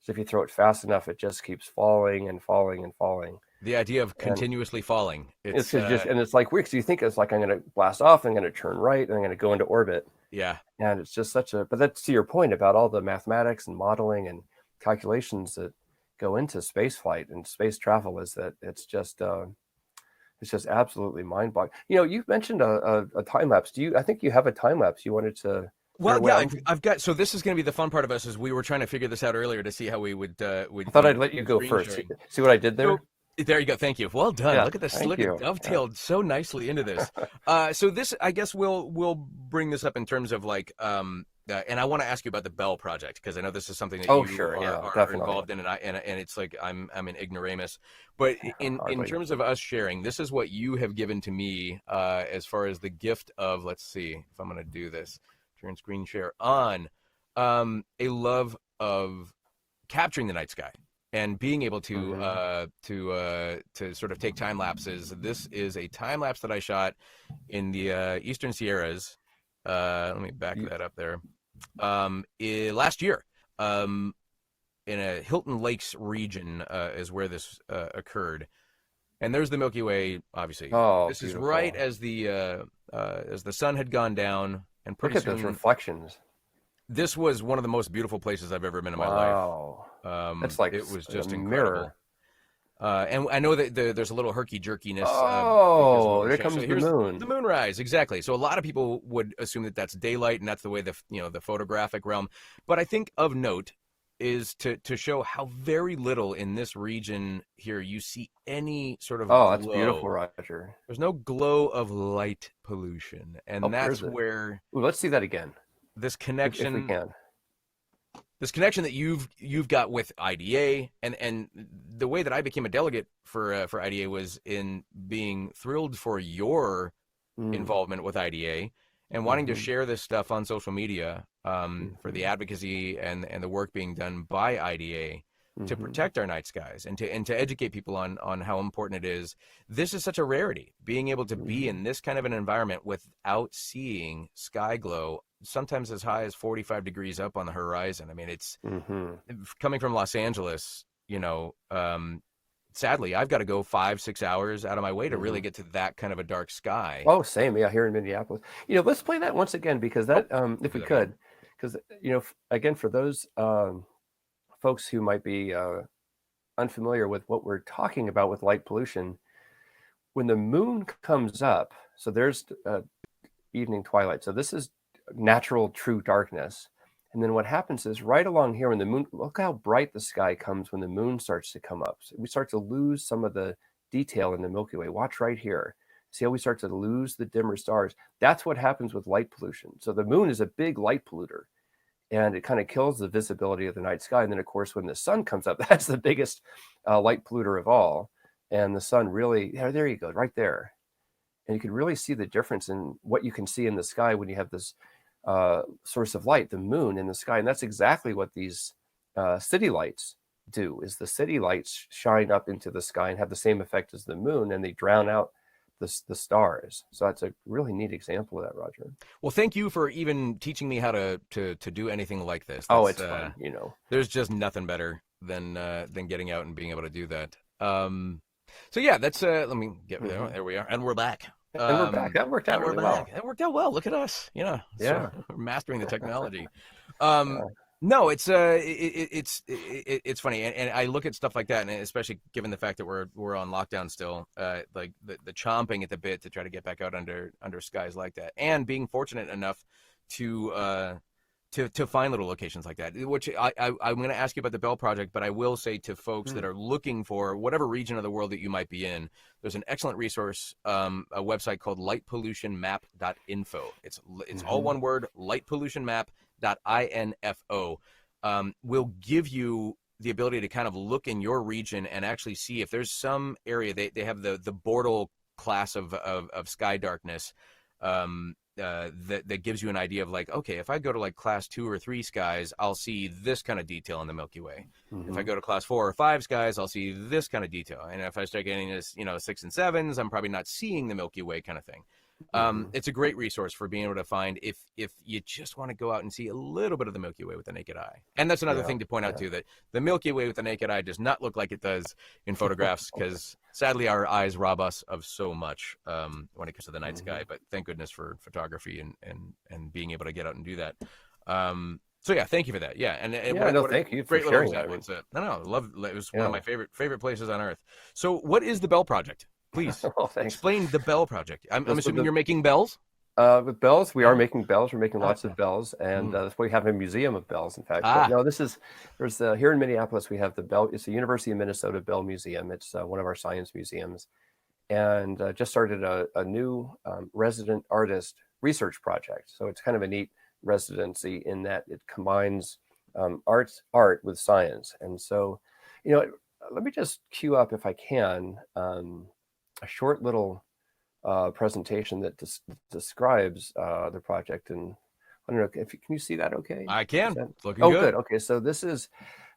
So if you throw it fast enough, it just keeps falling and falling and falling. The idea of And continuously falling. it's It's just and it's like weird because you think it's like I'm going to blast off, I'm going to turn right, and I'm going to go into orbit. yeah. And it's just but that's to your point about all the mathematics and modeling and calculations that go into space flight and space travel, is that it's just absolutely mind-boggling. You've mentioned a time lapse. I think you have a time lapse you wanted to share Well, with. yeah, I've got so this is going to be the fun part of us is we were trying to figure this out earlier to see how we I would thought I'd let you do go screen first. sharing. See what I did So there? there you go. Thank you. Well done. Yeah, Look at this. thank Look at you. Yeah. dovetailed so nicely into this. So this, I guess we'll bring this up in terms of like, and I want to ask you about the Belle project because I know this is something that Oh, you sure. Yeah, are definitely. involved in, and it's like I'm an ignoramus. But in Hardly. terms of us sharing, this is what you have given to me as far as the gift of. Let's see if I'm going to do this. Turn screen share on. A love of capturing the night sky and being able Hmm. to sort of take time lapses. This is a time lapse that I shot in the Eastern Sierras. Let me back You, that up there. Last year, um, in a Hilton Lakes region is where this occurred, and there's the Milky Way. Obviously, oh, this is right beautiful. as the sun had gone down, and Look pretty at those soon reflections. this was one of the most beautiful places I've ever been in my life. Wow. That's like It was a just incredible. mirror. And I know that there's a little herky jerkiness because of what Oh, we're there showing. So comes the here's the moon. moonrise, exactly. So a lot of people would assume that that's daylight, and that's the way the photographic realm. But I think of note is to show how very little in this region here you see any sort of Oh, that's beautiful, glow. Roger. There's no glow of light pollution, Oh, and where is that's it? where Ooh, let's see that again, this if we connection can. this connection that you've got with IDA and the way that I became a delegate for IDA was in being thrilled for your Mm, involvement with IDA and wanting to mm-hmm, share this stuff on social media for the mm-hmm, advocacy and the work being done by IDA to mm-hmm, protect our night skies and to educate people on how important it is. This is such a rarity, being able to be mm-hmm. in this kind of an environment without seeing sky glow sometimes as high as 45 degrees up on the horizon. I mean, it's Hmm. coming from Los Angeles, sadly, I've got to go 5, 6 hours out of my way to really Hmm. get to that kind of a dark sky. Oh, same. Yeah, here in Minneapolis. Let's play that once again because Oh, that, we'll if do we that again. could, because again, for those folks who might be unfamiliar with what we're talking about with light pollution, when the moon comes up, so there's evening twilight. So this is natural, true darkness. And then what happens is right along here when the moon, look how bright the sky comes when the moon starts to come up. So we start to lose some of the detail in the Milky Way. Watch right here. See how we start to lose the dimmer stars? That's what happens with light pollution. So the moon is a big light polluter and it kind of kills the visibility of the night sky. And then, of course, when the sun comes up, that's the biggest light polluter of all. And the sun really, yeah, there you go, right there. And you can really see the difference in what you can see in the sky when you have this source of light, the moon in the sky. And that's exactly what these city lights do, is the city lights shine up into the sky and have the same effect as the moon, and they drown out the stars. So that's a really neat example of that, Roger. Well, thank you for even teaching me how to do anything like this. Oh, That's it's fun. there's just nothing better than getting out and being able to do that. So yeah, that's let me get there. Hmm. There we are, and we're back. And we're back. That worked And out we're really well. back. That worked out well. Look at us. So Yeah. we're mastering the technology. Um, Yeah. no, it's funny, and I look at stuff like that, and especially given the fact that we're on lockdown still, like the chomping at the bit to try to get back out under skies like that, and being fortunate enough to to find little locations like that. Which I'm going to ask you about the Belle Project, but I will say to folks that Mm. are looking for whatever region of the world that you might be in, there's an excellent resource, a website called lightpollutionmap.info. It's all Hmm. one word, lightpollutionmap.info. Will give you the ability to kind of look in your region and actually see if there's some area they have the Bordel class of sky darkness, that gives you an idea of like, okay, if I go to like class 2 or 3 skies, I'll see this kind of detail in the Milky Way. If I Hmm. go to class 4 or 5 skies, I'll see this kind of detail. And if I start getting this, 6 and 7s, I'm probably not seeing the Milky Way kind of thing. Hmm. It's a great resource for being able to find if you just want to go out and see a little bit of the Milky Way with the naked eye. And that's another Yeah. thing to point out Yeah. too, that the Milky Way with the naked eye does not look like it does in photographs, because sadly our eyes rob us of so much when it comes to the night Hmm. sky. But thank goodness for photography and being able to get out and do that. So yeah, thank you for that. Yeah, and Yeah. No, what a thank you for great little sharing that. I example. mean, It's no, love. It was one of yeah. my favorite places on earth. So what is the Belle Project? Please Well, thanks. explain the Belle Project. I'm So assuming you're making bells. with bells, we are Yeah. making bells. We're making lots Okay. of bells, and Mm. that's why we have a museum of bells, in fact. But Ah. no, there's here in Minneapolis. We have the Bell. It's the University of Minnesota Bell Museum. It's one of our science museums, and just started a new resident artist research project. So it's kind of a neat residency in that it combines art with science. And so, you know, let me just cue up, if I can, a short little presentation that describes the project. And I don't know if can you see that? Okay, I is can. that? It's looking Oh, good. good. Okay, so this is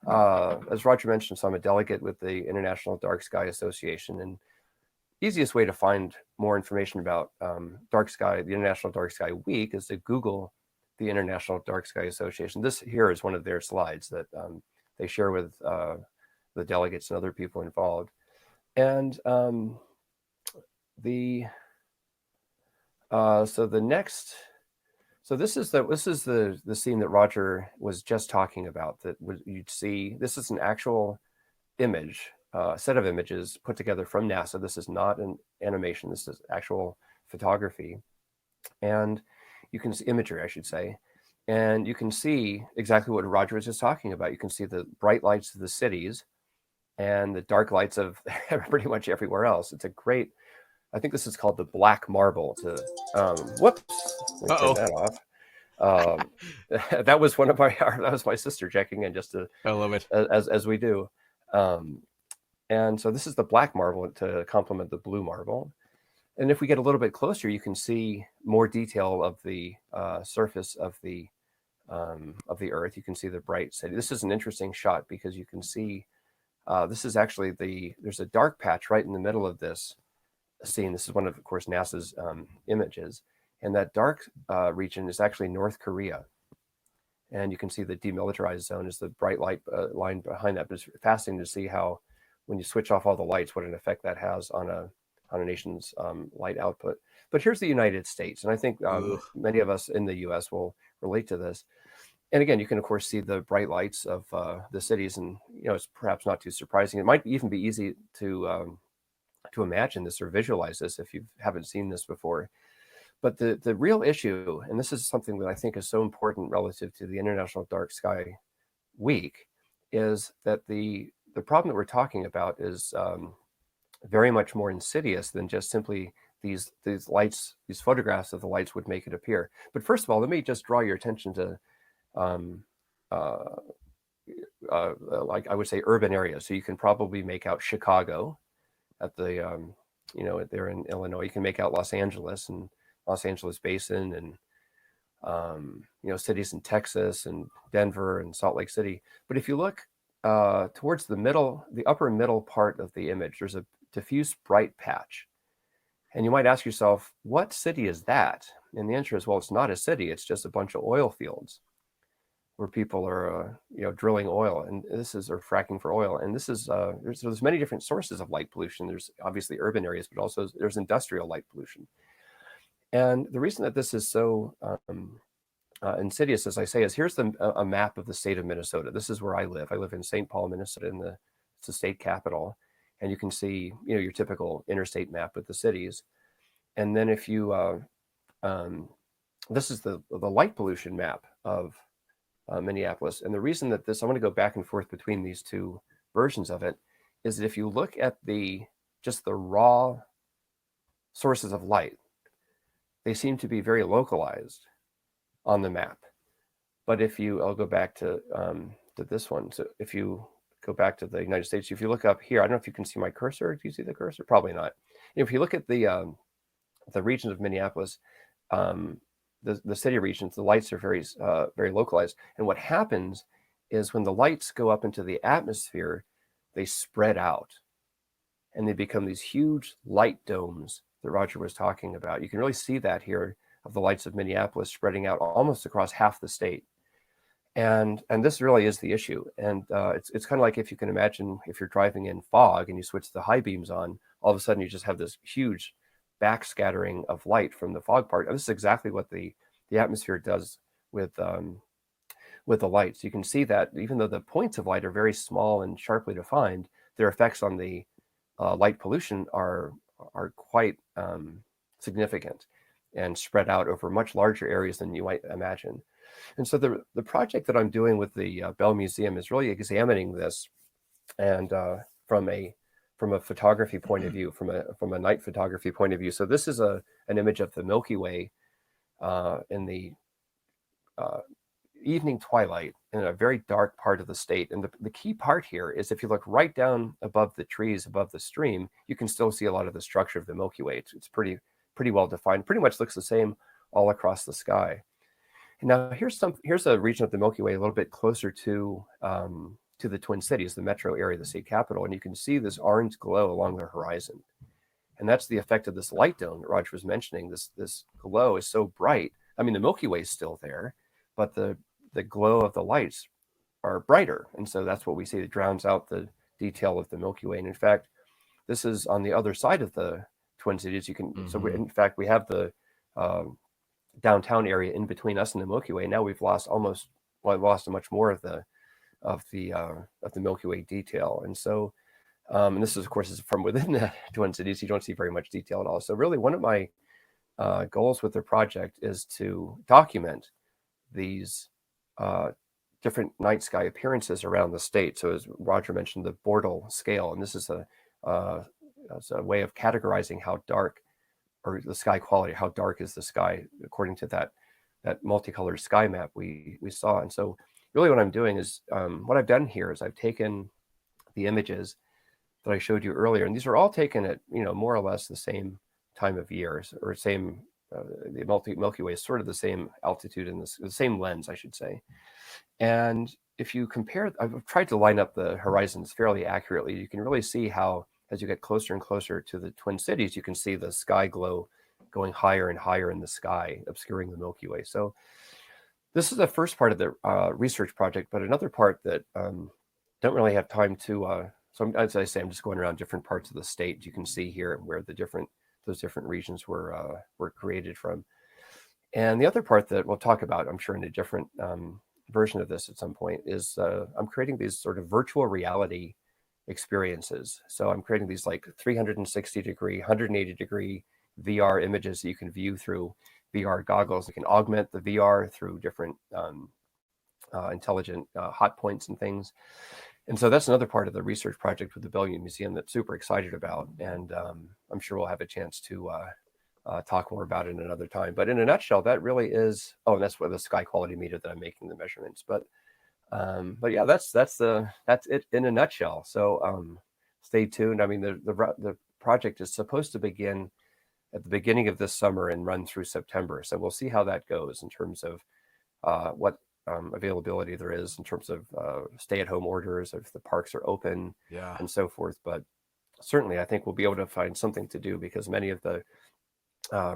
as Roger mentioned. So I'm a delegate with the International Dark Sky Association, and easiest way to find more information about dark sky, the International Dark Sky Week, is to Google the International Dark Sky Association. This here is one of their slides that they share with the delegates and other people involved. And the so the next, so this is the scene that Roger was just talking about. That you'd see. This is an actual image, set of images put together from NASA. This is not an animation. This is actual photography, and you can see imagery, I should say, and you can see exactly what Roger was just talking about. You can see the bright lights of the cities and the dark lights of pretty much everywhere else. It's a great. I think this is called the black marble. To whoops, let me turn Uh-oh. that off. Um, that was one of my that was my sister checking in just to I love it. as we do. Um, and so this is the black marble to complement the blue marble. And if we get a little bit closer, you can see more detail of the surface of the Earth. You can see the bright city. This is an interesting shot because you can see this is actually there's a dark patch right in the middle of this scene. This is one of course, NASA's images. And that dark region is actually North Korea. And you can see the demilitarized zone is the bright light line behind that. But it's fascinating to see how, when you switch off all the lights, what an effect that has on a nation's light output. But here's the United States, and I think Ugh. many of us in the U.S. will relate to this. And again, you can of course see the bright lights of the cities, and it's perhaps not too surprising. It might even be easy to imagine this or visualize this if you haven't seen this before. But the real issue, and this is something that I think is so important relative to the International Dark Sky Week, is that the problem that we're talking about is very much more insidious than just simply these lights, these photographs of the lights would make it appear. But first of all, let me just draw your attention to um, uh, like I would say urban areas. So you can probably make out Chicago at the there in Illinois. You can make out Los Angeles and Los Angeles Basin, and cities in Texas and Denver and Salt Lake City. But if you look towards the upper middle part of the image, there's a diffuse bright patch. And you might ask yourself, what city is that? And the answer is, well, it's not a city. It's just a bunch of oil fields where people are, drilling oil, and or fracking for oil. And this is, there's many different sources of light pollution. There's obviously urban areas, but also there's industrial light pollution. And the reason that this is so insidious, as I say, is here's a map of the state of Minnesota. This is where I live. I live in St. Paul, Minnesota, it's the state capital. And you can see, your typical interstate map with the cities. And then if you, this is the light pollution map of Minneapolis. And the reason that I want to go back and forth between these two versions of it, is that if you look at just the raw sources of light, they seem to be very localized on the map. But I'll go back to this one. So if you go back to the United States, if you look up here, I don't know if you can see my cursor. Do you see the cursor? Probably not. If you look at the region of Minneapolis, the city regions, the lights are very, very localized. And what happens is when the lights go up into the atmosphere, they spread out and they become these huge light domes that Roger was talking about. You can really see that here of the lights of Minneapolis spreading out almost across half the state. And this really is the issue. And it's kind of like, if you can imagine, if you're driving in fog and you switch the high beams on, all of a sudden you just have this huge backscattering of light from the fog part. And this is exactly what the atmosphere does with the lights. You can see that even though the points of light are very small and sharply defined, their effects on the light pollution are quite significant and spread out over much larger areas than you might imagine. And so the project that I'm doing with the Belle Museum is really examining this, and from a photography point of view, from a night photography point of view. So this is an image of the Milky Way in the evening twilight in a very dark part of the state. And the key part here is, if you look right down above the trees, above the stream, you can still see a lot of the structure of the Milky Way. It's pretty well defined. Pretty much looks the same all across the sky. And now here's a region of the Milky Way a little bit closer to the Twin Cities, the metro area, the state capital, and you can see this orange glow along the horizon. And that's the effect of this light dome that Roger was mentioning. This glow is so bright. I mean, the Milky Way is still there, but the glow of the lights are brighter. And so that's what we see. It drowns out the detail of the Milky Way. And in fact, this is on the other side of the Twin Cities. In fact, we have the downtown area in between us and the Milky Way. Now we've lost much more of the Milky Way detail. And so, and this is, of course, is from within the Twin Cities. You don't see very much detail at all. So really, one of my goals with the project is to document these different night sky appearances around the state. So as Roger mentioned, the Bordel Scale, and this is a way of categorizing how dark, or the sky quality, how dark is the sky according to that multicolored sky map we saw. And so really what I'm doing is, what I've done here is I've taken the images that I showed you earlier, and these are all taken at more or less the same time of year, or same the Milky Way is sort of the same altitude and the same lens, I should say. And if you compare, I've tried to line up the horizons fairly accurately. You can really see how, as you get closer and closer to the Twin Cities, you can see the sky glow going higher and higher in the sky, obscuring the Milky Way. So this is the first part of the research project, but another part that don't really have time to. So as I say, I'm just going around different parts of the state. You can see here where those different regions were created from. And the other part that we'll talk about, I'm sure, in a different version of this at some point, is I'm creating these sort of virtual reality experiences. So I'm creating these like 360-degree, 180-degree VR images that you can view through VR goggles. You can augment the VR through different intelligent hot points and things. And so that's another part of the research project with the Belle Museum that's super excited about. And I'm sure we'll have a chance to talk more about it another time. But in a nutshell, that really is, oh, and that's where the sky quality meter that I'm making the measurements. But yeah, that's it in a nutshell. So stay tuned. I mean, the project is supposed to begin at the beginning of this summer and run through September. So we'll see how that goes in terms of what availability there is in terms of stay-at-home orders, if the parks are open, and so forth. But certainly, I think we'll be able to find something to do because many of the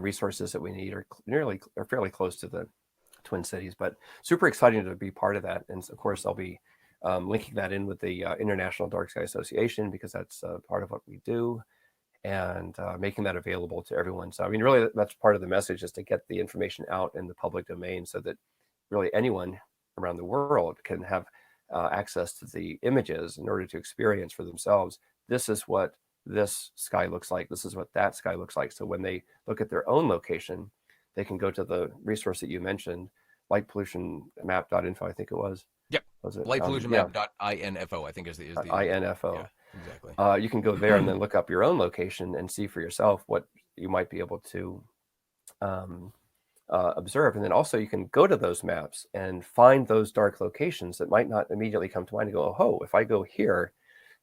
resources that we need are fairly close to the Twin Cities. But super exciting to be part of that. And of course, I'll be linking that in with the International Dark Sky Association because that's part of what we do, and making that available to everyone. So I mean, really, that's part of the message, is to get the information out in the public domain so that really anyone around the world can have access to the images in order to experience for themselves. This is what this sky looks like. This is what that sky looks like. So when they look at their own location, they can go to the resource that you mentioned, lightpollutionmap.info, I think it was. Yep. Was it? Lightpollutionmap.info, I think is the info. Yeah, exactly. You can go there and then look up your own location and see for yourself what you might be able to observe. And then also you can go to those maps and find those dark locations that might not immediately come to mind and go, oh, if I go here,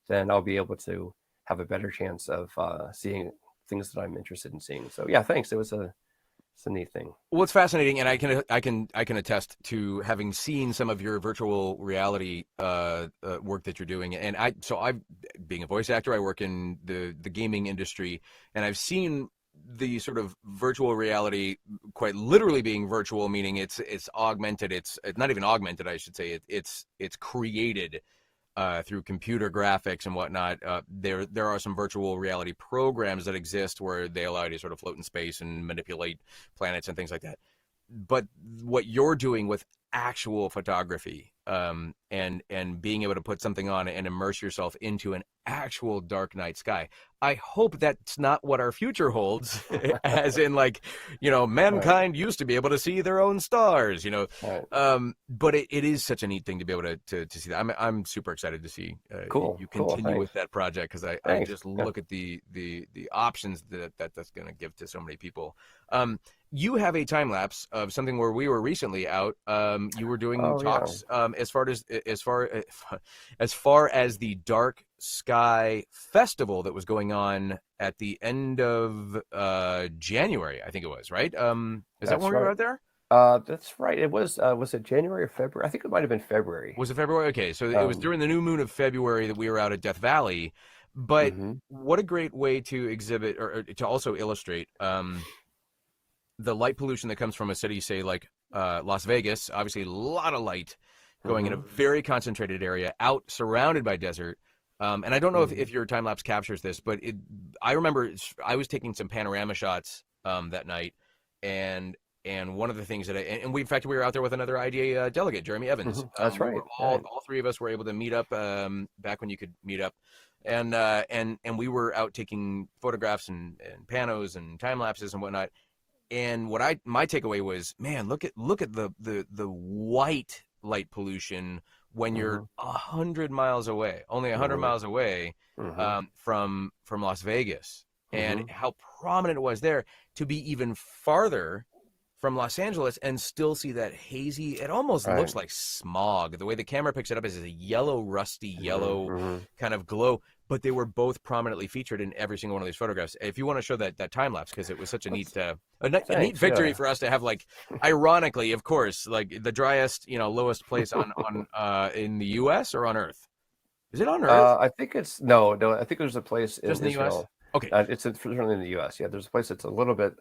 then I'll be able to have a better chance of seeing things that I'm interested in seeing. So yeah, thanks. It's a neat thing. Well, it's fascinating, and I can attest to having seen some of your virtual reality work that you're doing. And being a voice actor, I work in the gaming industry, and I've seen the sort of virtual reality quite literally being virtual, meaning it's augmented. It's not even augmented, I should say. It's created through computer graphics and whatnot. There are some virtual reality programs that exist where they allow you to sort of float in space and manipulate planets and things like that. But what you're doing with actual photography and being able to put something on and immerse yourself into an actual dark night sky, I hope that's not what our future holds, as in, like, mankind used to be able to see their own stars, but it is such a neat thing to be able to see that. I'm super excited to see you continue with that project, because I just look at the options that's going to give to so many people. You have a time lapse of something where we were recently out. You were doing talks as far as the Dark Sky Festival that was going on at the end of January, I think it was, right? Is that when we were out there? That's right. It was it January or February? I think it might have been February. Was it February? Okay, so it was during the new moon of February that we were out at Death Valley. But what a great way to exhibit, or to also illustrate the light pollution that comes from a city, say, like Las Vegas. Obviously, a lot of light going in a very concentrated area, out surrounded by desert. And I don't know if your time lapse captures this, but I remember I was taking some panorama shots that night, and one of the things that in fact we were out there with another IDA delegate, Jeremy Evans. That's right. All three of us were able to meet up back when you could meet up, and we were out taking photographs and panos and time lapses and whatnot. And my takeaway was, man, look at the white light pollution when you're 100 miles away, only 100 miles away from Las Vegas, and how prominent it was there. To be even farther from Los Angeles and still see that hazy, it almost looks like smog. The way the camera picks it up is a yellow, rusty yellow kind of glow. But they were both prominently featured in every single one of these photographs. If you want to show that time lapse, because it was such a neat victory for us to have, like, ironically, of course, like the driest, lowest place on in the U.S. or on Earth. Is it on Earth? I think it's no. I think there's a place in Just in the Israel. U.S. Okay, it's certainly in the U.S. Yeah, there's a place that's a little bit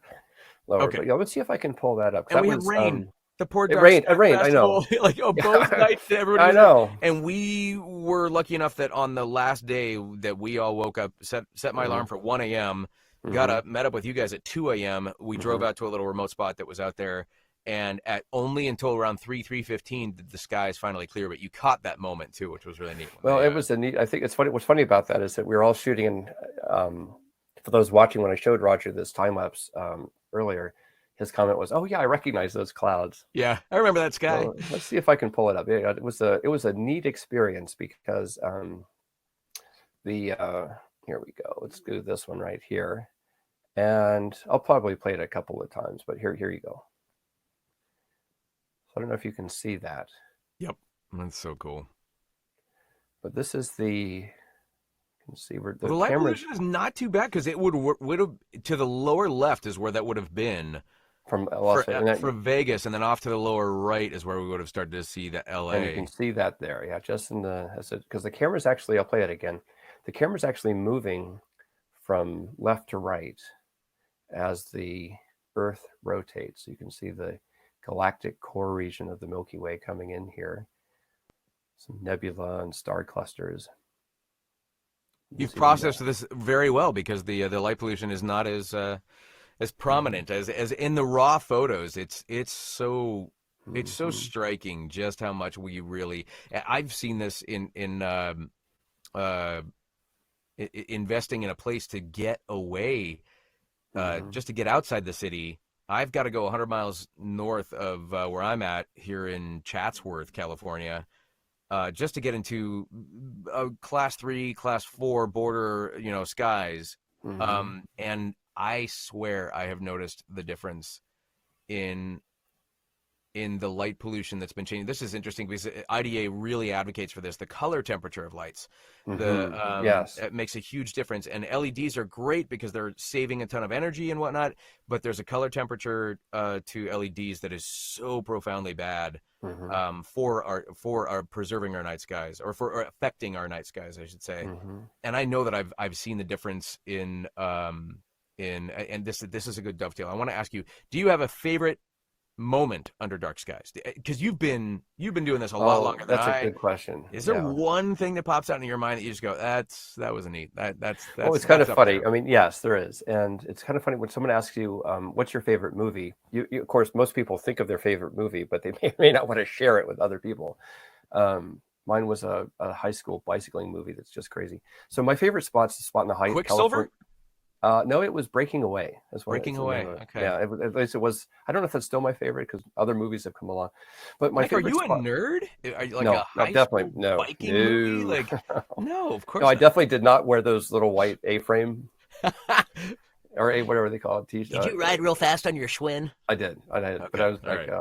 lower. Okay. But yeah, let's see if I can pull that up. 'Cause And that we had was rain. The poor it Dark rained. Sky It rained. I know. Festival, like both Yeah, nights, everybody I was there, know. and we were lucky enough that on the last day that we all woke up, set my Hmm. alarm for 1 a.m., got Hmm. up, met up with you guys at 2 a.m. We drove Hmm. out to a little remote spot that was out there, and at only until around 3:15 did the skies finally clear. But you caught that moment too, which was really neat. When Well, they, it was a neat. I think it's funny. What's funny about that is that we were all shooting, and for those watching, when I showed Roger this time lapse earlier, his comment was, "Oh yeah, I recognize those clouds." yeah, I remember that sky. So let's see if I can pull it up. Yeah, it was a neat experience because the here we go. Let's do this one right here, and I'll probably play it a couple of times. But here you go. So I don't know if you can see that, Yep, that's so cool. but this is the. You can see where Well, the the light camera's pollution is not too bad because it would have to the lower left is where that would have been from Las Vegas, for Vegas, and then off to the lower right is where we would have started to see the and you can L.A. see that there. Yeah, just in the because the camera's actually. I'll play it again. The camera's actually moving from left to right as the Earth rotates. So you can see the galactic core region of the Milky Way coming in here. Some nebula and star clusters. You can You've see the processed this very well because the light pollution is not as mhm, prominent as in the raw photos. It's so mhm, striking just how much we really. I've seen this uh, investing in a place to get away, mhm, just to get outside the city. I've got to go 100 miles north of where I'm at here in Chatsworth, California, just to get into class 3, class 4 border, skies. mhm, And I swear I have noticed the difference in the light pollution that's been changing. This is interesting because IDA really advocates for this. The color temperature of lights, mhm. Yes. it makes a huge difference. And LEDs are great because they're saving a ton of energy and whatnot. But there's a color temperature to LEDs that is so profoundly bad Mhm, for our preserving our night skies, or affecting our night skies, I should say. mhm. And I know that I've seen the difference and this is a good dovetail. I want to ask you, do you have a favorite moment under dark skies? Because you've been doing this a lot Oh, longer than that's a I. good question. Is there Yeah. one thing that pops out in your mind that you just go, that was a neat, Well, it's kind that's of up funny. there? I mean, yes, there is, and it's kind of funny when someone asks you, "What's your favorite movie?" Of course, most people think of their favorite movie, but they may not want to share it with other people. Mine was a high school bicycling movie that's just crazy. So my favorite spot's the spot in the Heights, Quicksilver. California. No, it was Breaking Away. That's what Breaking it's the name away. of it. Okay. Yeah, at least it was. I don't know if that's still my favorite because other movies have come along, but my Mike, are favorite you a spot. nerd? Are you like a No, no, high definitely school no, biking movie? no. Like, no, of No, course I not. definitely did not wear those little white A-frame or a whatever they call it. Did you ride real fast on your Schwinn? I did, but Okay. I was All like, right.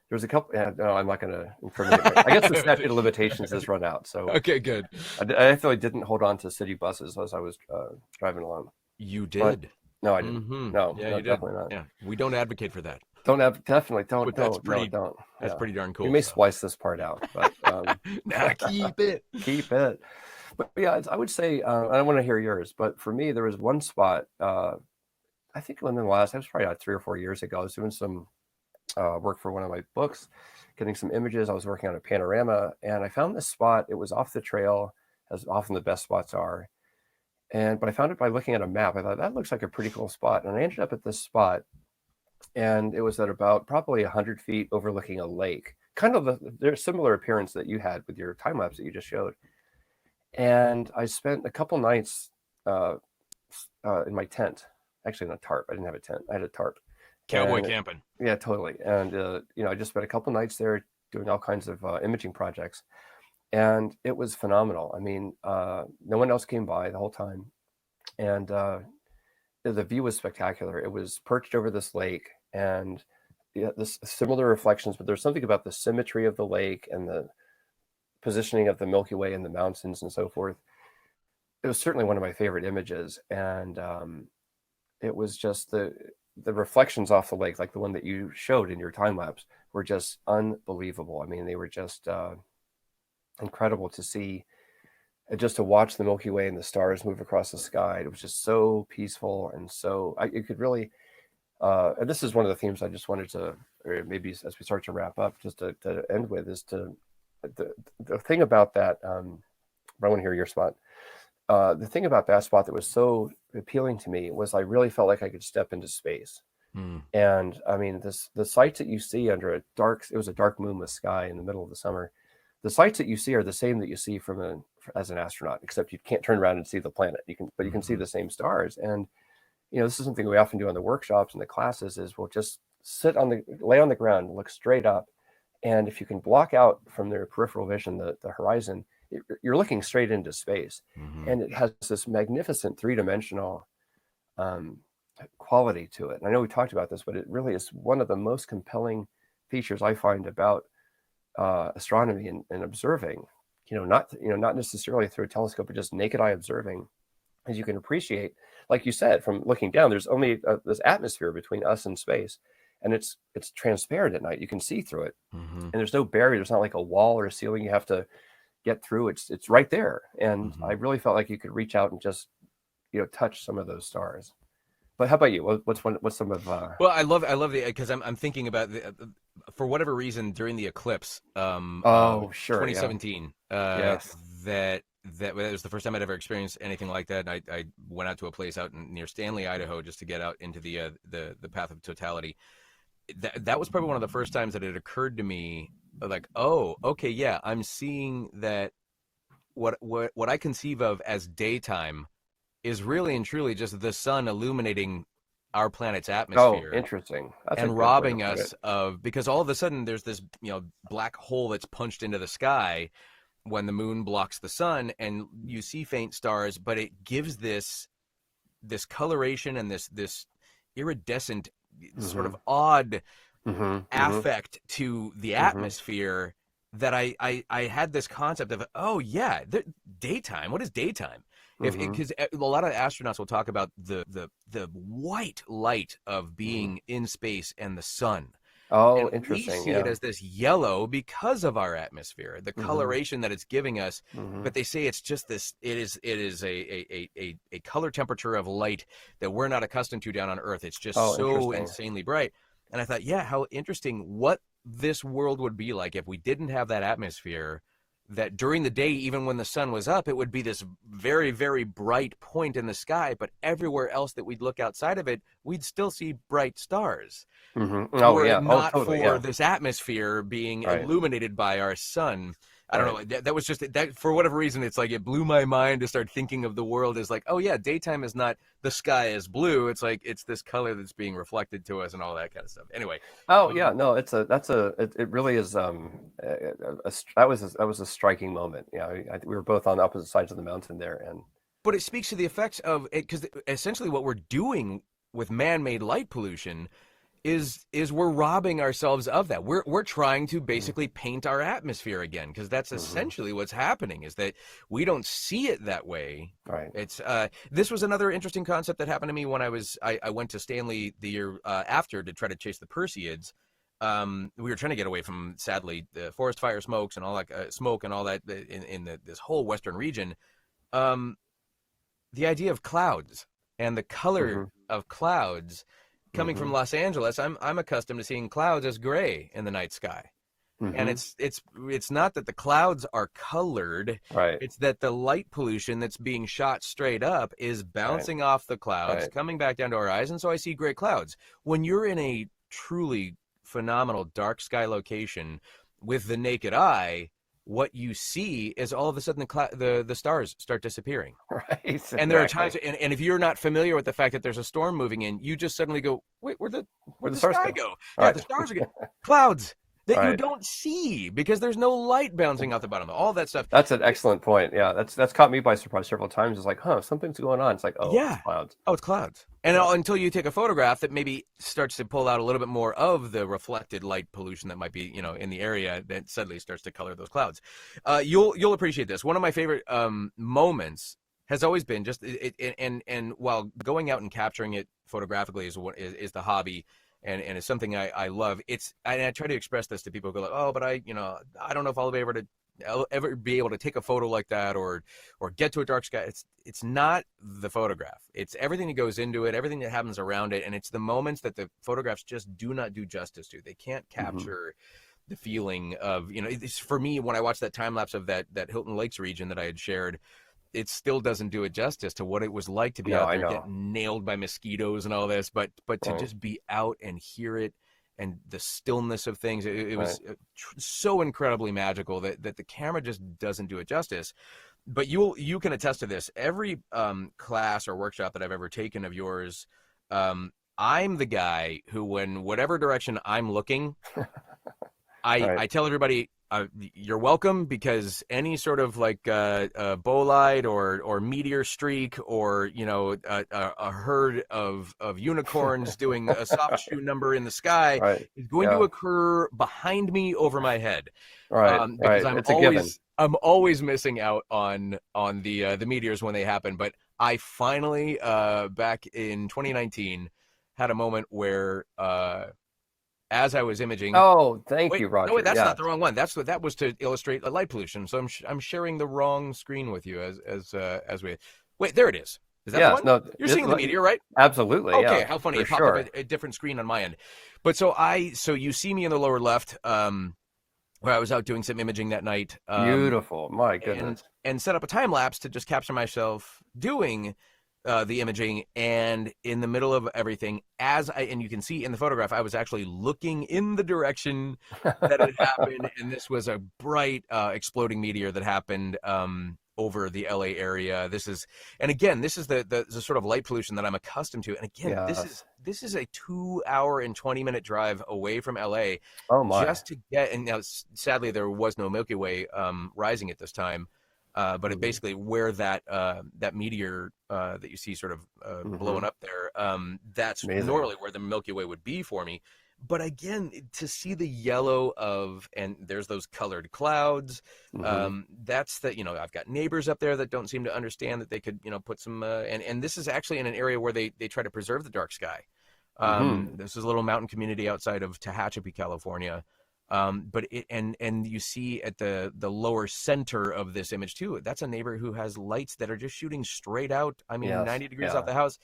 there was a couple. Yeah, no, I'm not going to incriminate. I guess the statute of limitations has run out, so Okay, good. I definitely didn't hold on to city buses as I was driving along. You But did. no, I didn't. Mm-hmm. No, Yeah, no, you did. definitely not. Yeah, we don't advocate for that, Don't have definitely but no don't. that's Yeah, pretty darn we cool. may So, splice this part out, but nah, keep it. keep it. But yeah, I would say I want to hear yours. But for me, there was one spot. I think within the last, I was probably 3 or 4 years ago. I was doing some work for one of my books, getting some images. I was working on a panorama, and I found this spot. It was off the trail, as often the best spots are. But I found it by looking at a map. I thought that looks like a pretty cool spot, and I ended up at this spot, and it was at about probably 100 feet overlooking a lake. Kind of there's similar appearance that you had with your time lapse that you just showed. And I spent a couple nights uh, in my tent, actually in a tarp. I didn't have a tent. I had a tarp. Cowboy And camping. yeah, totally. And I just spent a couple nights there doing all kinds of imaging projects, and it was phenomenal. I mean, no one else came by the whole time, and the view was spectacular. It was perched over this lake, and yeah, this similar reflections, but there's something about the symmetry of the lake and the positioning of the Milky Way and the mountains and so forth. It was certainly one of my favorite images, and it was just the reflections off the lake, like the one that you showed in your time lapse, were just unbelievable. I mean, they were just incredible to see, and just to watch the Milky Way and the stars move across the sky. It was just so peaceful, and so you could really. And this is one of the themes I just wanted to, or maybe as we start to wrap up, just to end with, is the, the thing about that. I want to hear your spot. The thing about that spot that was so appealing to me was I really felt like I could step into space. Mm. And I mean, the sights that you see under it was a dark moonless sky in the middle of the summer. The sights that you see are the same that you see as an astronaut, except you can't turn around and see the planet. But you can see the same stars. And this is something we often do in the workshops and the classes. Is we'll just lay on the ground, look straight up, and if you can block out from their peripheral vision the horizon, you're looking straight into space, and it has this magnificent three-dimensional quality to it. And I know we talked about this, but it really is one of the most compelling features I find about astronomy and observing. Not necessarily through a telescope, but just naked eye observing, as you can appreciate, like you said, from looking down. There's only this atmosphere between us and space, and it's transparent at night. You can see through it, and there's no barrier. There's not like a wall or a ceiling you have to get through. It's right there, and I really felt like you could reach out and just touch some of those stars. But how about you? What's some of? Well, I love the, because I'm thinking about for whatever reason during the eclipse. Sure, 2017. Yes. That was the first time I'd ever experienced anything like that. And I went out to a place out near Stanley, Idaho, just to get out into the path of totality. That was probably one of the first times that it occurred to me, like, oh, okay, yeah, I'm seeing that what I conceive of as daytime is really and truly just the sun illuminating our planet's atmosphere. Oh, interesting. That's and robbing us of, because all of a sudden there's this black hole that's punched into the sky when the moon blocks the sun, and you see faint stars, but it gives this coloration and this iridescent sort of odd affect to the atmosphere that I had this concept of, oh yeah, daytime. What is daytime? Because a lot of astronauts will talk about the white light of being in space and the sun. Oh, and interesting. We see it as this yellow because of our atmosphere, the coloration that it's giving us. But they say it's just this. It is a color temperature of light that we're not accustomed to down on Earth. It's just so insanely bright. And I thought, yeah, how interesting what this world would be like if we didn't have that atmosphere. That during the day, even when the sun was up, it would be this very, very bright point in the sky, but everywhere else that we'd look outside of it, we'd still see bright stars. Oh, yeah. Not totally, for this atmosphere being illuminated by our sun. I don't know. That was just that. For whatever reason, it's like it blew my mind to start thinking of the world as like, oh yeah, daytime is not the sky is blue. It's like it's this color that's being reflected to us and all that kind of stuff. Anyway. Oh yeah, no, it really is. That was a striking moment. Yeah, we were both on opposite sides of the mountain there, and. But it speaks to the effects of it, because essentially what we're doing with man-made light pollution is we're robbing ourselves of that. We're trying to basically paint our atmosphere again, because that's essentially what's happening, is that we don't see it that way. Right. It's this was another interesting concept that happened to me when I went to Stanley the year after to try to chase the Perseids. We were trying to get away from, sadly, the forest fire smokes and all that smoke and all that in this whole western region. The idea of clouds and the color of clouds. Coming from Los Angeles, I'm accustomed to seeing clouds as gray in the night sky. And it's not that the clouds are colored. Right. It's that the light pollution that's being shot straight up is bouncing off the clouds, coming back down to our eyes, and so I see gray clouds. When you're in a truly phenomenal dark sky location with the naked eye, what you see is all of a sudden the stars start disappearing. Right. And there are times, and if you're not familiar with the fact that there's a storm moving in, you just suddenly go, wait, where'd the stars go? Yeah, the stars are clouds that you don't see because there's no light bouncing off the bottom. All that stuff. That's an excellent point. Yeah, that's caught me by surprise several times. It's like, something's going on. It's like, it's clouds. Oh, it's clouds. And until you take a photograph that maybe starts to pull out a little bit more of the reflected light pollution that might be, in the area, that suddenly starts to color those clouds. You'll appreciate this. One of my favorite moments has always been just and while going out and capturing it photographically is the hobby. And it's something I love. And I try to express this to people who go like, oh, but I don't know if I'll be able to ever be able to take a photo like that or get to a dark sky. It's not the photograph. It's everything that goes into it, everything that happens around it, and it's the moments that the photographs just do not do justice to. They can't capture the feeling of, it's, for me, when I watched that time lapse of that Hilton Lakes region that I had shared, it still doesn't do it justice to what it was like to be out there getting nailed by mosquitoes and all this, but to just be out and hear it and the stillness of things. It was so incredibly magical that the camera just doesn't do it justice. But you can attest to this. Every class or workshop that I've ever taken of yours, I'm the guy who, when whatever direction I'm looking, I tell everybody, you're welcome, because any sort of like bolide or meteor streak or a herd of unicorns doing a soft shoe number in the sky is going to occur behind me over my head, because I'm always missing out on the meteors when they happen. But I finally back in 2019 had a moment where as I was imaging. Oh, thank you, Roger. No, wait, that's not the wrong one. That was to illustrate light pollution. So I'm sharing the wrong screen with you as we. Wait, there it is. Is that the one? No, you're seeing the meteor, right? Absolutely. Okay, how funny! It popped up a different screen on my end. But so you see me in the lower left, where I was out doing some imaging that night. Beautiful, my goodness! And set up a time lapse to just capture myself doing the imaging, and in the middle of everything, and you can see in the photograph, I was actually looking in the direction that it happened, and this was a bright exploding meteor that happened over the LA area. This is the sort of light pollution that I'm accustomed to, and again, this is a 2 hour and 20-minute drive away from LA. Oh my! Just to get, and now sadly there was no Milky Way rising at this time. But it basically, where that meteor that you see sort of blowing up there, that's amazing. Normally where the Milky Way would be for me. But again, to see the yellow and there's those colored clouds, that's I've got neighbors up there that don't seem to understand that they could, put some, and this is actually in an area where they try to preserve the dark sky. This is a little mountain community outside of Tehachapi, California. But and you see at the lower center of this image too, that's a neighbor who has lights that are just shooting straight out. 90 degrees out the house.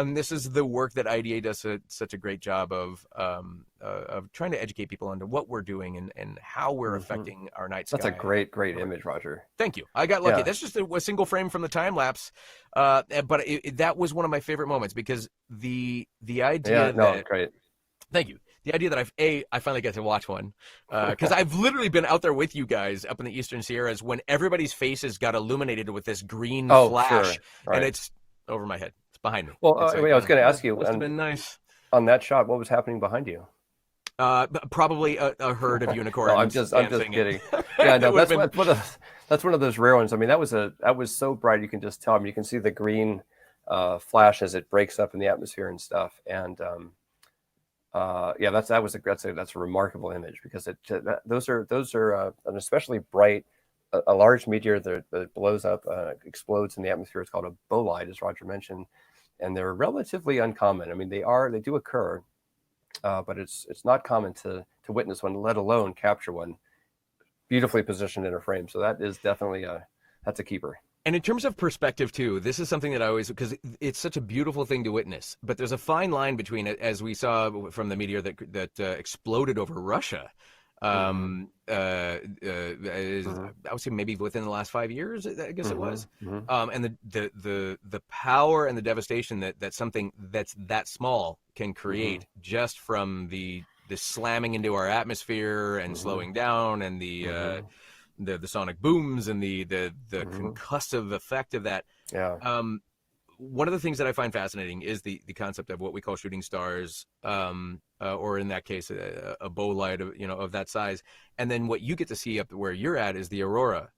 This is the work that IDA does such a great job of trying to educate people on what we're doing and how we're affecting our night sky. That's a great image, Roger. Thank you. I got lucky. That's just a single frame from the time lapse. But that was one of my favorite moments, because the idea great. Thank you. The idea that I finally get to watch one, because I've literally been out there with you guys up in the Eastern Sierras when everybody's faces got illuminated with this green flash, and it's over my head. It's behind me. Well, I was going to ask you, must have been nice. On that shot, what was happening behind you? Probably a herd of unicorns. No, I'm just kidding. Yeah, no, that's one of those rare ones. That was so bright, you can just tell. You can see the green flash as it breaks up in the atmosphere and stuff, and. That's a remarkable image, because those are an especially bright, a large meteor that blows up, explodes in the atmosphere. It's called a bolide, as Roger mentioned, and they're relatively uncommon. They do occur, but it's not common to witness one, let alone capture one beautifully positioned in a frame. So that is definitely that's a keeper. And in terms of perspective too, this is something that I always, because it's such a beautiful thing to witness, but there's a fine line between it, as we saw from the meteor that exploded over Russia. I would say maybe within the last 5 years, I guess it was. And the power and the devastation that something that's that small can create just from the slamming into our atmosphere and slowing down, and the sonic booms and the concussive effect of that. One of the things that I find fascinating is the concept of what we call shooting stars, or in that case, a bolide of that size. And then what you get to see up where you're at is the aurora.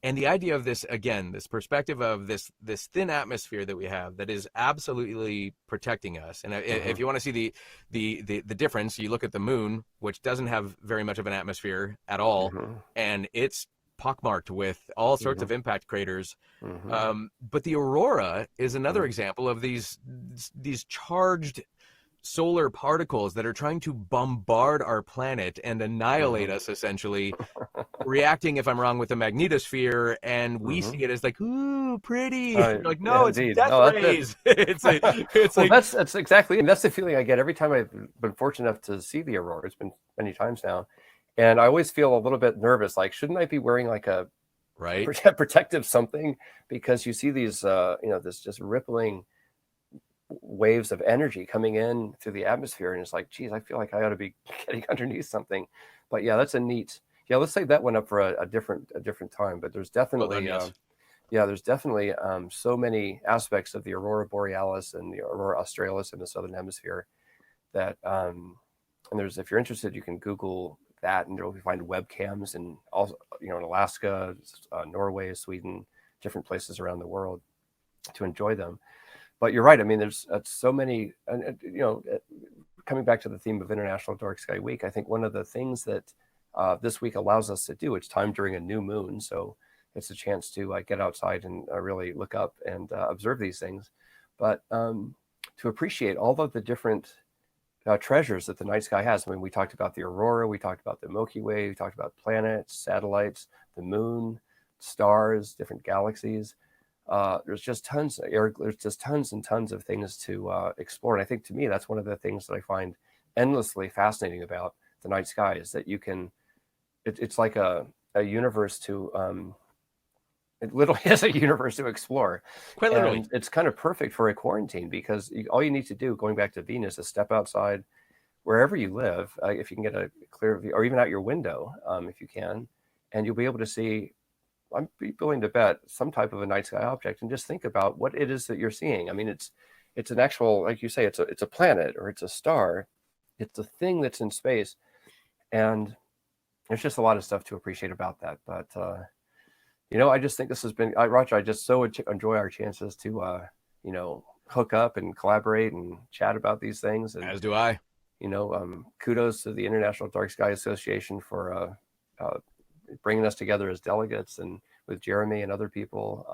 And the idea of this, again, this perspective of this thin atmosphere that we have that is absolutely protecting us. And if you want to see the difference, you look at the moon, which doesn't have very much of an atmosphere at all, and it's pockmarked with all sorts of impact craters. But the aurora is another example of these charged solar particles that are trying to bombard our planet and annihilate Mhm. us, essentially, reacting, if I'm wrong, with the magnetosphere, and we Mhm. see it as like, ooh, pretty. You're like, no, it's Indeed. death No, that's it. rays. It's Well, like, that's exactly, and that's the feeling I get every time I've been fortunate enough to see the aurora. It's been many times now, and I always feel a little bit nervous. Like, shouldn't I be wearing like a right? protective something? Because you see these, this just rippling waves of energy coming in through the atmosphere, and it's like, geez, I feel like I ought to be getting underneath something. But yeah, that's a neat. Yeah, let's save that one up for a different time. But there's Well done, definitely yes. yeah, there's definitely so many aspects of the aurora borealis and the aurora australis in the southern hemisphere that and there's, if you're interested, you can Google that, and you'll find webcams, and also, in Alaska, Norway, Sweden, different places around the world to enjoy them. But you're right. I mean, there's so many, coming back to the theme of International Dark Sky Week, I think one of the things that this week allows us to do, it's time during a new moon. So it's a chance to get outside and really look up and observe these things. But to appreciate all of the different treasures that the night sky has. I mean, we talked about the aurora, we talked about the Milky Way, we talked about planets, satellites, the moon, stars, different galaxies. There's just tons, Eric. There's just tons and tons of things to explore, and I think, to me, that's one of the things that I find endlessly fascinating about the night sky, is that you can. It's like a universe to. It literally is a universe to explore, Quite literally. and it's kind of perfect for a quarantine, because all you need to do, going back to Venus, is step outside wherever you live, if you can get a clear view, or even out your window, if you can, and you'll be able to see. I'm willing to bet some type of a night sky object, and just think about what it is that you're seeing. I mean, it's an actual, like you say, it's a planet, or it's a star, it's a thing that's in space, and there's just a lot of stuff to appreciate about that. But I just think this has been, Roger. I just so enjoy our chances to hook up and collaborate and chat about these things, and As do I. kudos to the International Dark Sky Association for bringing us together as delegates, and with Jeremy and other people,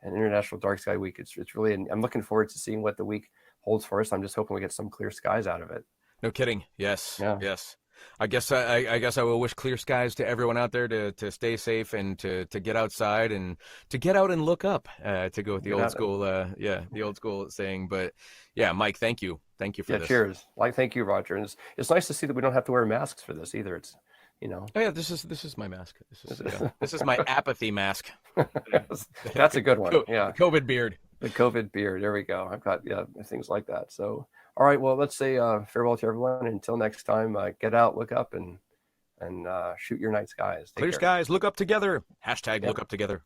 and International Dark Sky Week. It's really, I'm looking forward to seeing what the week holds for us. I'm just hoping we get some clear skies out of it. No kidding. Yes. Yeah. Yes. I guess I will wish clear skies to everyone out there, to stay safe, and to get outside, and to get out and look up, to go with the Get old out school the old school saying. But yeah, Mike, thank you for Yeah, this. cheers. Like, thank you, Roger. And it's nice to see that we don't have to wear masks for this either. It's, Oh yeah, this is my mask. This is my apathy mask. that's a good one. Yeah. The COVID beard. The COVID beard. There we go. I've got, things like that. So, all right. Well, let's say farewell to everyone. Until next time, get out, look up, and shoot your night skies. Take Clear care. skies. Look up together. # Yep. look up together.